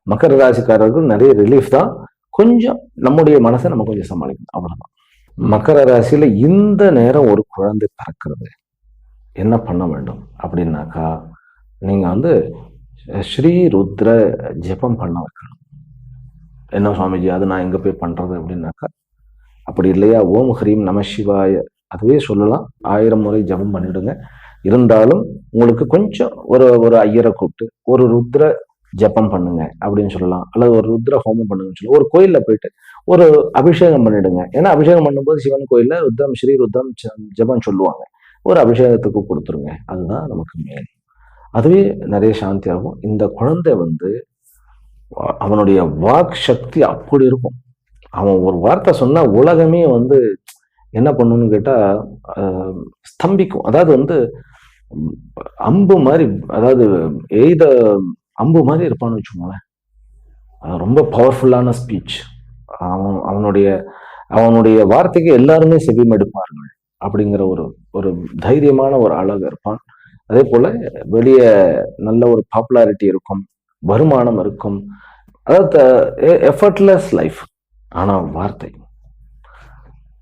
மகர ராசிக்காரர்கள் நிறைய ரிலீஃப் தான். கொஞ்சம் நம்முடைய மனசை நம்ம கொஞ்சம் சமாளிக்கணும், அவ்வளவுதான். மகர ராசியில இந்த நேரம் ஒரு குழந்தை பிறக்கிறது, என்ன பண்ண வேண்டும் அப்படின்னாக்கா, நீங்க ஸ்ரீ ருத்ர ஜெபம் பண்ண வைக்கணும். என்ன சுவாமிஜி அது நான் எங்க போய் பண்றது அப்படின்னாக்கா, அப்படி இல்லையா ஓம் ஹ்ரீம் நம சிவாய அதுவே சொல்லலாம். 1000 முறை ஜெபம் பண்ணிடுங்க. இருந்தாலும் உங்களுக்கு கொஞ்சம் ஒரு ஐயரை கூப்பிட்டு ஒரு ருத்ர ஜெபம் பண்ணுங்க அப்படின்னு சொல்லலாம், அல்லது ஒரு ருத்ர ஹோமம் பண்ணுங்கன்னு சொல்லலாம். ஒரு கோயில்ல போயிட்டு ஒரு அபிஷேகம் பண்ணிடுங்க. ஏன்னா அபிஷேகம் பண்ணும்போது சிவன் கோயில்ல ருத்ரம் ஸ்ரீ ருத்ரம் ஜெபம் சொல்லுவாங்க. ஒரு அபிஷேகத்துக்கு கொடுத்துருங்க, அதுதான் நமக்கு மேல். அதுவே நிறைய சாந்தி ஆகும். இந்த குழந்தை அவனுடைய வாக் சக்தி அப்படி இருக்கும். அவன் ஒரு வார்த்தை சொன்னா உலகமே என்ன பண்ணணும்னு கேட்டா ஸ்தம்பிக்கும். அதாவது அம்பு மாதிரி, அதாவது எய்த அம்பு மாதிரி இருப்பான்னு வச்சுக்கோங்களேன். ரொம்ப பவர்ஃபுல்லான ஸ்பீச். அவனுடைய வார்த்தைக்கு எல்லாருமே செவிமடுப்பார்கள் அப்படிங்கிற ஒரு தைரியமான ஒரு அழகு இருப்பான். அதே போல வெளியே நல்ல ஒரு பாப்புலாரிட்டி இருக்கும், வருமானம் இருக்கும். அதாவது எஃபர்ட்லெஸ் லைஃப். ஆனா வார்த்தை,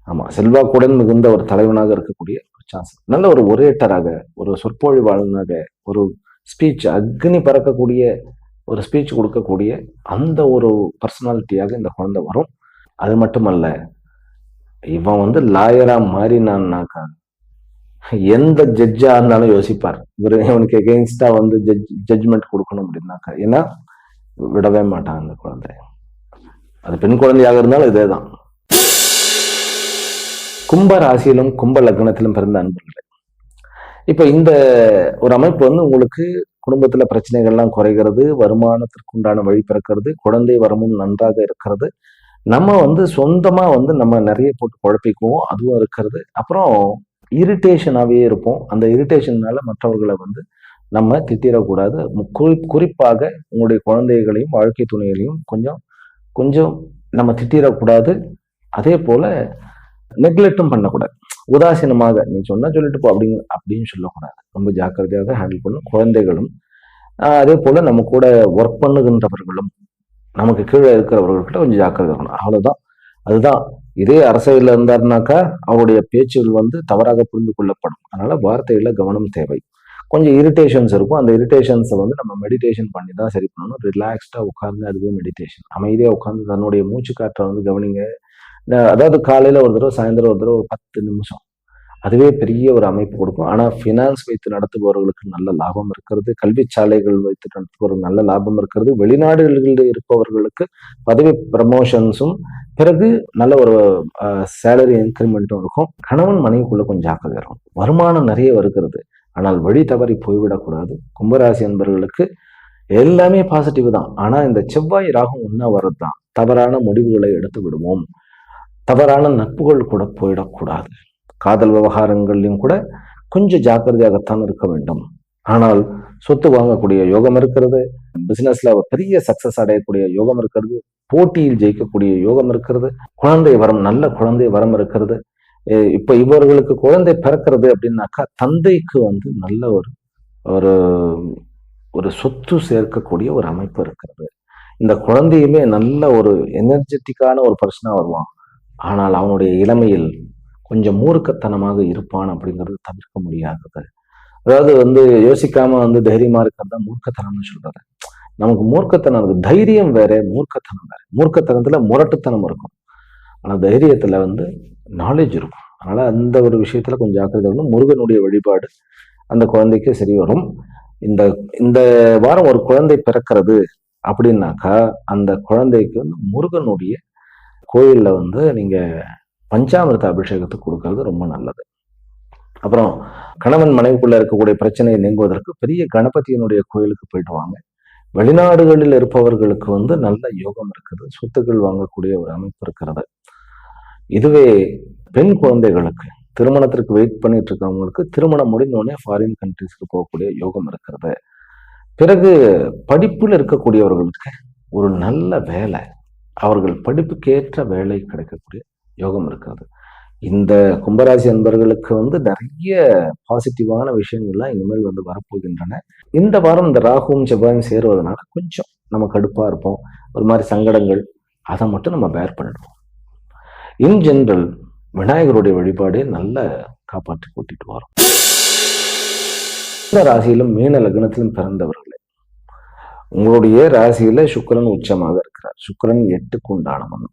ஆமா, செல்வாக்குடன் மிகுந்த ஒரு தலைவனாக இருக்கக்கூடிய சான்ஸ், நல்ல ஒரு ஒரேட்டராக, ஒரு சொற்பொழிவாளனாக, ஒரு ஸ்பீச் அக்னி பறக்கக்கூடிய ஒரு ஸ்பீச் கொடுக்கக்கூடிய அந்த ஒரு பர்சனாலிட்டியாக இந்த குழந்தை வரும். அது மட்டுமல்ல, இவன் லாயரா மாறினான்னாக்கா எந்த ஜட்ஜா இருந்தாலும் யோசிப்பார். இவனுக்கு எகெயின்ஸ்டா ஜட்ஜ்மெண்ட் கொடுக்கணும் அப்படின்னாக்கா, ஏன்னா விடவே மாட்டான் அந்த குழந்தை. அது பெண் குழந்தையாக இருந்தாலும் இதேதான். கும்ப ராசியிலும் கும்ப லக்னத்திலும் பிறந்த அன்பர்களே, இப்ப இந்த ஒரு அமைப்பு உங்களுக்கு குடும்பத்துல பிரச்சனைகள்லாம் குறைகிறது, வருமானத்திற்கு உண்டான வழி பிறக்கிறது, குழந்தை வரமும் நன்றாக இருக்கிறது. நம்ம சொந்தமா நம்ம நிறைய போட்டு குழப்பிக்குவோம், அதுவும் இருக்கிறது. அப்புறம் இரிட்டேஷனாவே இருப்போம். அந்த இரிட்டேஷன்னால மற்றவர்களை நம்ம திட்டிடக்கூடாது. குறிப்பாக உங்களுடைய குழந்தைகளையும் வாழ்க்கை துணைகளையும் கொஞ்சம் கொஞ்சம் நம்ம திட்டிடக்கூடாது. அதே போல நெக்லெக்டும் பண்ணக்கூடாது. உதாசீனமாக நீ சொன்னா சொல்லிட்டு போ அப்படின்னு சொல்லக்கூடாது. ரொம்ப ஜாக்கிரதையாக ஹேண்டில் பண்ணும். குழந்தைகளும் அதே போல நம்ம கூட ஒர்க் பண்ணுகின்றவர்களும் நமக்கு கீழே இருக்கிறவர்கள்கிட்ட கொஞ்சம் ஜாக்கிரதை இருக்கணும், அவ்வளவுதான். அதுதான். இதே அரசியல்ல இருந்தாருனாக்கா அவருடைய பேச்சுகள் தவறாக புரிந்து கொள்ளப்படும். அதனால வார்த்தையில கவனம் தேவை. கொஞ்சம் இரிட்டேஷன்ஸ் இருக்கும். அந்த இரிட்டேஷன்ஸை நம்ம மெடிடேஷன் பண்ணி தான் சரி பண்ணணும். ரிலாக்ஸ்டா உட்கார்ந்து, அதுவே மெடிடேஷன். அமைதியா உட்கார்ந்து தன்னுடைய மூச்சு காற்றை கவனிங்க. அதாவது காலையில ஒரு தடவை, சாயந்தரம் ஒரு தடவை, ஒரு 10 நிமிஷம். அதுவே பெரிய ஒரு அமைப்பு கொடுக்கும். ஆனா பினான்ஸ் வைத்து நடத்துபவர்களுக்கு நல்ல லாபம் இருக்கிறது. கல்வி சாலைகள் வைத்து நடத்துபவர்களுக்கு நல்ல லாபம் இருக்கிறது. வெளிநாடுகளில் இருப்பவர்களுக்கு பதவி ப்ரமோஷன்ஸும், பிறகு நல்ல ஒரு சேலரி இன்க்ரிமெண்ட்டும் இருக்கும். கணவன் மனைவிக்குள்ள கொஞ்சம் ஜாக்கிரதை இருக்கும். வருமானம் நிறைய வருகிறது, ஆனால் வழி தவறி போய்விடக்கூடாது. கும்பராசி அன்பர்களுக்கு எல்லாமே பாசிட்டிவ் தான். ஆனா இந்த செவ்வாய் ராகும் ஒன்னா வர்றதுதான் தவறான முடிவுகளை எடுத்து விடுவோம். தவறான நட்புகள் கூட போயிடக்கூடாது. காதல் விவகாரங்கள்லையும் கூட கொஞ்சம் ஜாக்கிரதையாகத்தான் இருக்க வேண்டும். ஆனால் சொத்து வாங்கக்கூடிய யோகம் இருக்கிறது, பிசினஸ்ல பெரிய சக்சஸ் அடையக்கூடிய யோகம் இருக்கிறது, போட்டியில் ஜெயிக்கக்கூடிய யோகம் இருக்கிறது, குழந்தை வரம், நல்ல குழந்தை வரம் இருக்கிறது. இப்ப இவர்களுக்கு குழந்தை பிறக்கிறது அப்படின்னாக்கா தந்தைக்கு நல்ல ஒரு ஒரு ஒரு சொத்து சேர்க்கக்கூடிய ஒரு அமைப்பு இருக்கிறது. இந்த குழந்தையுமே நல்ல ஒரு எனர்ஜெட்டிக்கான ஒரு பர்சனா வருவான். ஆனால் அவனுடைய இளமையில் கொஞ்சம் மூர்க்கத்தனமாக இருப்பான் அப்படிங்கிறது தவிர்க்க முடியாதது. அதாவது யோசிக்காம தைரியமா இருக்கிறது தான் மூர்க்கத்தனம்னு சொல்றது. நமக்கு மூர்க்கத்தனம் இருக்கு, தைரியம் வேற, மூர்க்கத்தனம் வேற. மூர்க்கத்தனத்துல முரட்டுத்தனம் இருக்கும், ஆனா தைரியத்துல நாலேஜ் இருக்கும். அதனால அந்த ஒரு விஷயத்துல கொஞ்சம் ஜாக்கிரதை. முருகனுடைய வழிபாடு அந்த குழந்தைக்கு சரி வரும். இந்த இந்த வாரம் ஒரு குழந்தை பிறக்கிறது அப்படின்னாக்கா அந்த குழந்தைக்கு முருகனுடைய கோயில்ல நீங்க பஞ்சாமிர்த அபிஷேகத்தை கொடுக்கறது ரொம்ப நல்லது. அப்புறம் கணவன் மனைவிக்குள்ள இருக்கக்கூடிய பிரச்சனையை நீங்குவதற்கு பெரிய கணபதியினுடைய கோயிலுக்கு போயிட்டு வாங்க. வெளிநாடுகளில் இருப்பவர்களுக்கு நல்ல யோகம் இருக்கிறது, சொத்துக்கள் வாங்கக்கூடிய ஒரு அமைப்பு இருக்கிறது. இதுவே பெண் குழந்தைகளுக்கு திருமணத்திற்கு வெயிட் பண்ணிட்டு இருக்கிறவங்களுக்கு திருமணம் முடிந்தோடனே ஃபாரின் கண்ட்ரிஸ்க்கு போகக்கூடிய யோகம் இருக்கிறது. பிறகு படிப்புல இருக்கக்கூடியவர்களுக்கு ஒரு நல்ல வேலை, அவர்கள் படிப்புக்கேற்ற வேலை கிடைக்கக்கூடிய யோகம் இருக்கிறது. இந்த கும்பராசி அன்பர்களுக்கு நிறைய பாசிட்டிவான விஷயங்கள்லாம் இனிமேல் வரப்போகின்றன. இந்த வாரம் இந்த ராகுவும் செவ்வாயும் சேருவதனால கொஞ்சம் நம்ம கடுப்பா இருப்போம், ஒரு மாதிரி சங்கடங்கள், அதை மட்டும் நம்ம பேர் பண்ணிடுவோம். இன் ஜெனரல் விநாயகருடைய வழிபாடே நல்ல காப்பாற்றி கூட்டிட்டு வரும். இந்த ராசியிலும் மீன லக்னத்திலும் பிறந்தவர்களே, உங்களுடைய ராசியில சுக்கிரன் உச்சமாக இருக்கிறார். சுக்கிரன் 8க்கு உண்டானவன்,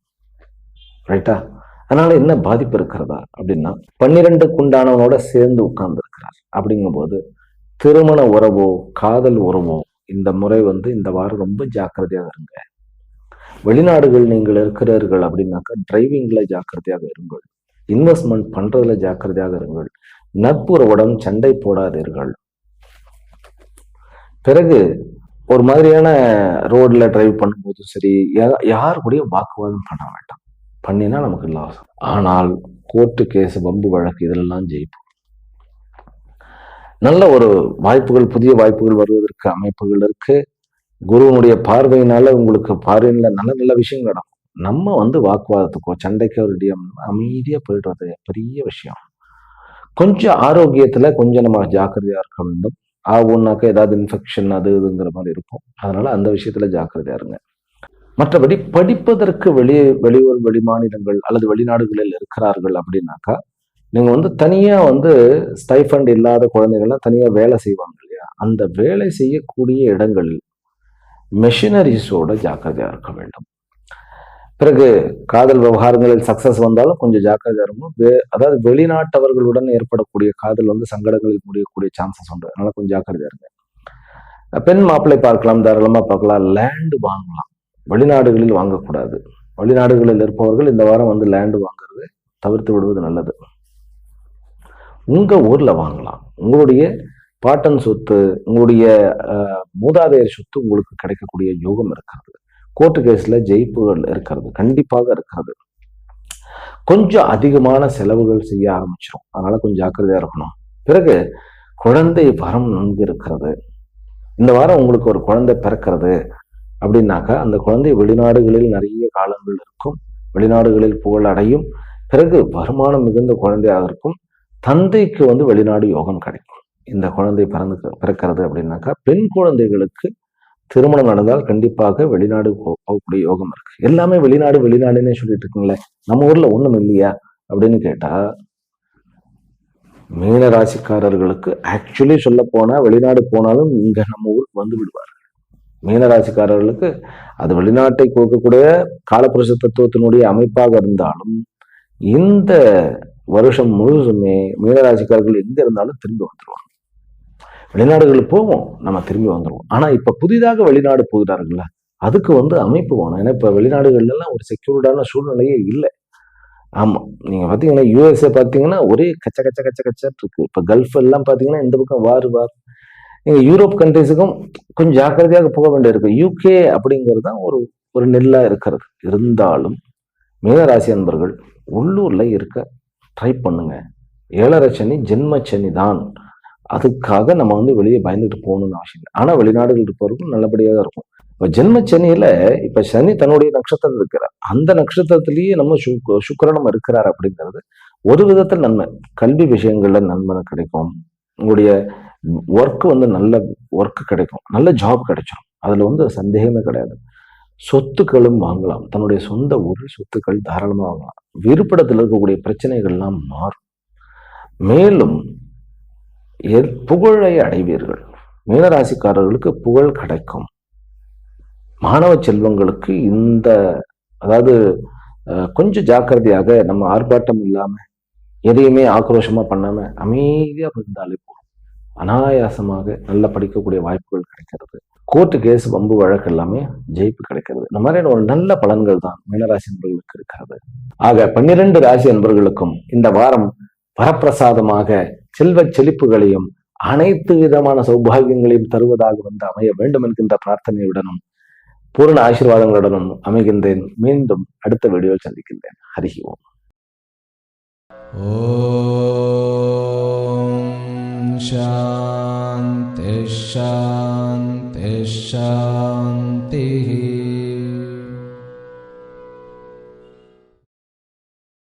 ரைட்டா? அதனால என்ன பாதிப்பு இருக்கிறதா அப்படின்னா 12க்கு உண்டானவனோட சேர்ந்து உட்கார்ந்து இருக்கிறார். அப்படிங்கும்போது திருமண உறவோ காதல் உறவோ இந்த முறை இந்த வாரம் ரொம்ப ஜாக்கிரதையாக இருங்க. வெளிநாடுகள் நீங்கள் இருக்கிறீர்கள் அப்படின்னாக்கா டிரைவிங்ல ஜாக்கிரதையாக இருங்கள். இன்வெஸ்ட்மெண்ட் பண்றதுல ஜாக்கிரதையாக இருங்கள். நட்புறவுடன் சண்டை போடாதீர்கள். பிறகு ஒரு மாதிரியான ரோட்ல டிரைவ் பண்ணும்போதும் சரி, யாரு கூட வாக்குவாதம் பண்ண வேண்டாம். பண்ணினா நமக்கு லாஸ். ஆனால் கோர்ட்டு கேஸ், வம்பு வழக்கு இதெல்லாம் ஜெயிப்போம். நல்ல ஒரு வாய்ப்புகள், புதிய வாய்ப்புகள் வருவதற்கு அமைப்புகள் இருக்கு. குருவனுடைய பார்வையினால உங்களுக்கு பார்வையில நல்ல நல்ல விஷயங்கள் நடக்கும். நம்ம வாக்குவாதத்துக்கோ சண்டைக்கோ அமைதியா போயிடுறது பெரிய விஷயம். கொஞ்சம் ஆரோக்கியத்துல கொஞ்சம் நம்ம ஜாக்கிரதையா இருக்க வேண்டும். ஆகும்னாக்க ஏதாவது இன்ஃபெக்ஷன் அது இதுங்கிற மாதிரி இருக்கும். அதனால அந்த விஷயத்துல ஜாக்கிரதையா இருங்க. மற்றபடி படிப்பதற்கு வெளியூர், வெளி மாநிலங்கள் அல்லது வெளிநாடுகளில் இருக்கிறார்கள் அப்படின்னாக்கா நீங்க தனியா ஸ்டைஃபண்ட் இல்லாத குழந்தைகள்லாம் தனியா வேலை செய்வாங்க இல்லையா, அந்த வேலை செய்யக்கூடிய இடங்களில் மெஷினரிஸோட ஜாக்கிரதையா இருக்க வேண்டும். பிறகு காதல் விவகாரங்களில் சக்சஸ் வந்தாலும் கொஞ்சம் ஜாக்கிரதையா இருக்கும். அதாவது வெளிநாட்டவர்களுடன் ஏற்படக்கூடிய காதல் சங்கடங்களில் முடியக்கூடிய சான்சஸ் உண்டு. அதனால கொஞ்சம் ஜாக்கிரதையா இருங்க. பெண் மாப்பிள்ளை பார்க்கலாம், தாராளமா பார்க்கலாம். லேண்டு வாங்கலாம், வெளிநாடுகளில் வாங்கக்கூடாது. வெளிநாடுகளில் இருப்பவர்கள் இந்த வாரம் லேண்டு வாங்குறது தவிர்த்து விடுவது நல்லது. உங்க ஊர்ல வாங்கலாம். உங்களுடைய பாட்டன் சொத்து, உங்களுடைய மூதாதையர் சொத்து உங்களுக்கு கிடைக்கக்கூடிய யோகம் இருக்கிறது. கோர்ட்டு கேஸ்ல ஜெயிப்புகள் இருக்கிறது, கண்டிப்பாக இருக்கிறது. கொஞ்சம் அதிகமான செலவுகள் செய்ய ஆரம்பிச்சிடும். அதனால கொஞ்சம் ஜாக்கிரதையா இருக்கணும். பிறகு குழந்தை வரம் நன்கு இருக்கிறது. இந்த வாரம் உங்களுக்கு ஒரு குழந்தை பிறக்கிறது அப்படின்னாக்கா அந்த குழந்தை வெளிநாடுகளில் நிறைய காலங்கள் இருக்கும், வெளிநாடுகளில் புகழ் அடையும். பிறகு வருமானம் மிகுந்த குழந்தையாக இருக்கும். தந்தைக்கு வெளிநாடு யோகம் கிடைக்கும். இந்த குழந்தை பிறக்கிறது அப்படின்னாக்கா பெண் குழந்தைகளுக்கு திருமணம் நடந்தால் கண்டிப்பாக வெளிநாடு போகக்கூடிய யோகம் இருக்கு. எல்லாமே வெளிநாடு வெளிநாடுன்னே சொல்லிட்டு இருக்குங்களே, நம்ம ஊர்ல ஒண்ணும் இல்லையா அப்படின்னு கேட்டா, மீன ராசிக்காரர்களுக்கு ஆக்சுவலி சொல்ல போனா வெளிநாடு போனாலும் இங்க நம்ம ஊருக்கு விடுவார்கள். மீன ராசிக்காரர்களுக்கு அது வெளிநாட்டை கொடுக்கக்கூடிய காலப்புருஷ தத்துவத்தினுடைய அமைப்பாக இருந்தாலும் இந்த வருஷம் முழுசுமே மீனராசிக்காரர்கள் எங்க இருந்தாலும் திரும்பி வந்துருவாங்க. வெளிநாடுகளுக்கு போவோம், நம்ம திரும்பி வந்துருவோம். ஆனா இப்ப புதிதாக வெளிநாடு போகிறார்கள்ல, அதுக்கு அமைப்பு வேணும். ஏன்னா இப்ப வெளிநாடுகள்ல எல்லாம் ஒரு செக்யூர்டான சூழ்நிலையே இல்லை. ஆமா, நீங்க பாத்தீங்கன்னா யூஎஸ்ஏ பாத்தீங்கன்னா ஒரே கச்ச கச்ச கச்ச கச்சன்னு இருக்கு. இப்ப கல்ஃப் எல்லாம் பாத்தீங்கன்னா இந்த பக்கம் வார் நீங்கள் யூரோப் கண்ட்ரிஸுக்கும் கொஞ்சம் ஜாக்கிரதையாக போக வேண்டியிருக்கு. யூகே அப்படிங்கிறது தான் ஒரு ஒரு நெல்லா இருக்கிறது. இருந்தாலும் மீனராசி அன்பர்கள் உள்ளூர்ல இருக்க ட்ரை பண்ணுங்க. 7.5 சனி ஜென்ம சனி தான். அதுக்காக நம்ம வெளியே பயந்துட்டு போகணும்னு அவசியம் இல்லை. ஆனா வெளிநாடுகள் இருப்பவர்களும் நல்லபடியாக இருக்கும். இப்ப ஜென்ம சனியில இப்ப சனி தன்னுடைய நட்சத்திரம் இருக்கிறார். அந்த நட்சத்திரத்திலேயே நம்ம சுக்கிரனும் இருக்கிறார் அப்படிங்கிறது ஒரு விதத்தில் நன்மை. கல்வி விஷயங்கள்ல நன்மை கிடைக்கும். உங்களுடைய ஒர்க் நல்ல ஒர்க் கிடைக்கும். நல்ல ஜாப் கிடைச்சிடும். அதுல சந்தேகமே கிடையாது. சொத்துக்களும் வாங்கலாம். தன்னுடைய சொந்த ஊரில் சொத்துக்கள் தாராளமா வாங்கலாம். இருப்பிடத்தில் இருக்கக்கூடிய பிரச்சனைகள்லாம் மாறும். மேலும் புகழை அடைவீர்கள். மீனராசிக்காரர்களுக்கு புகழ் கிடைக்கும். மாணவ செல்வங்களுக்கு அதாவது கொஞ்சம் ஜாக்கிரதையாக நம்ம ஆர்ப்பாட்டம் இல்லாம எதையுமே ஆக்ரோஷமா பண்ணாம அமைதியா இருந்தாலே போதும். அனாயாசமாக நல்லா படிக்கக்கூடிய வாய்ப்புகள் கிடைக்கிறது. கோர்ட்டு கேஸ் வம்பு வழக்கு எல்லாமே ஜெயிப்பு கிடைக்கிறது. இந்த மாதிரியான ஒரு நல்ல பலன்கள் தான் மீனராசி என்பவர்களுக்கு இருக்கிறது. ஆக 12 ராசி என்பவர்களுக்கும் இந்த வாரம் வரப்பிரசாதமாக செல்வ செழிப்புகளையும் அனைத்து விதமான சௌபாகியங்களையும் தருவதாக அமைய வேண்டும் என்கின்ற பிரார்த்தனையுடனும் பூர்ண ஆசீர்வாதங்களுடனும் அமைகின்றேன். மீண்டும் அடுத்த வீடியோவில் சந்திக்கின்றேன். ஹரி ஓம். शान्ति शान्ति शान्तिः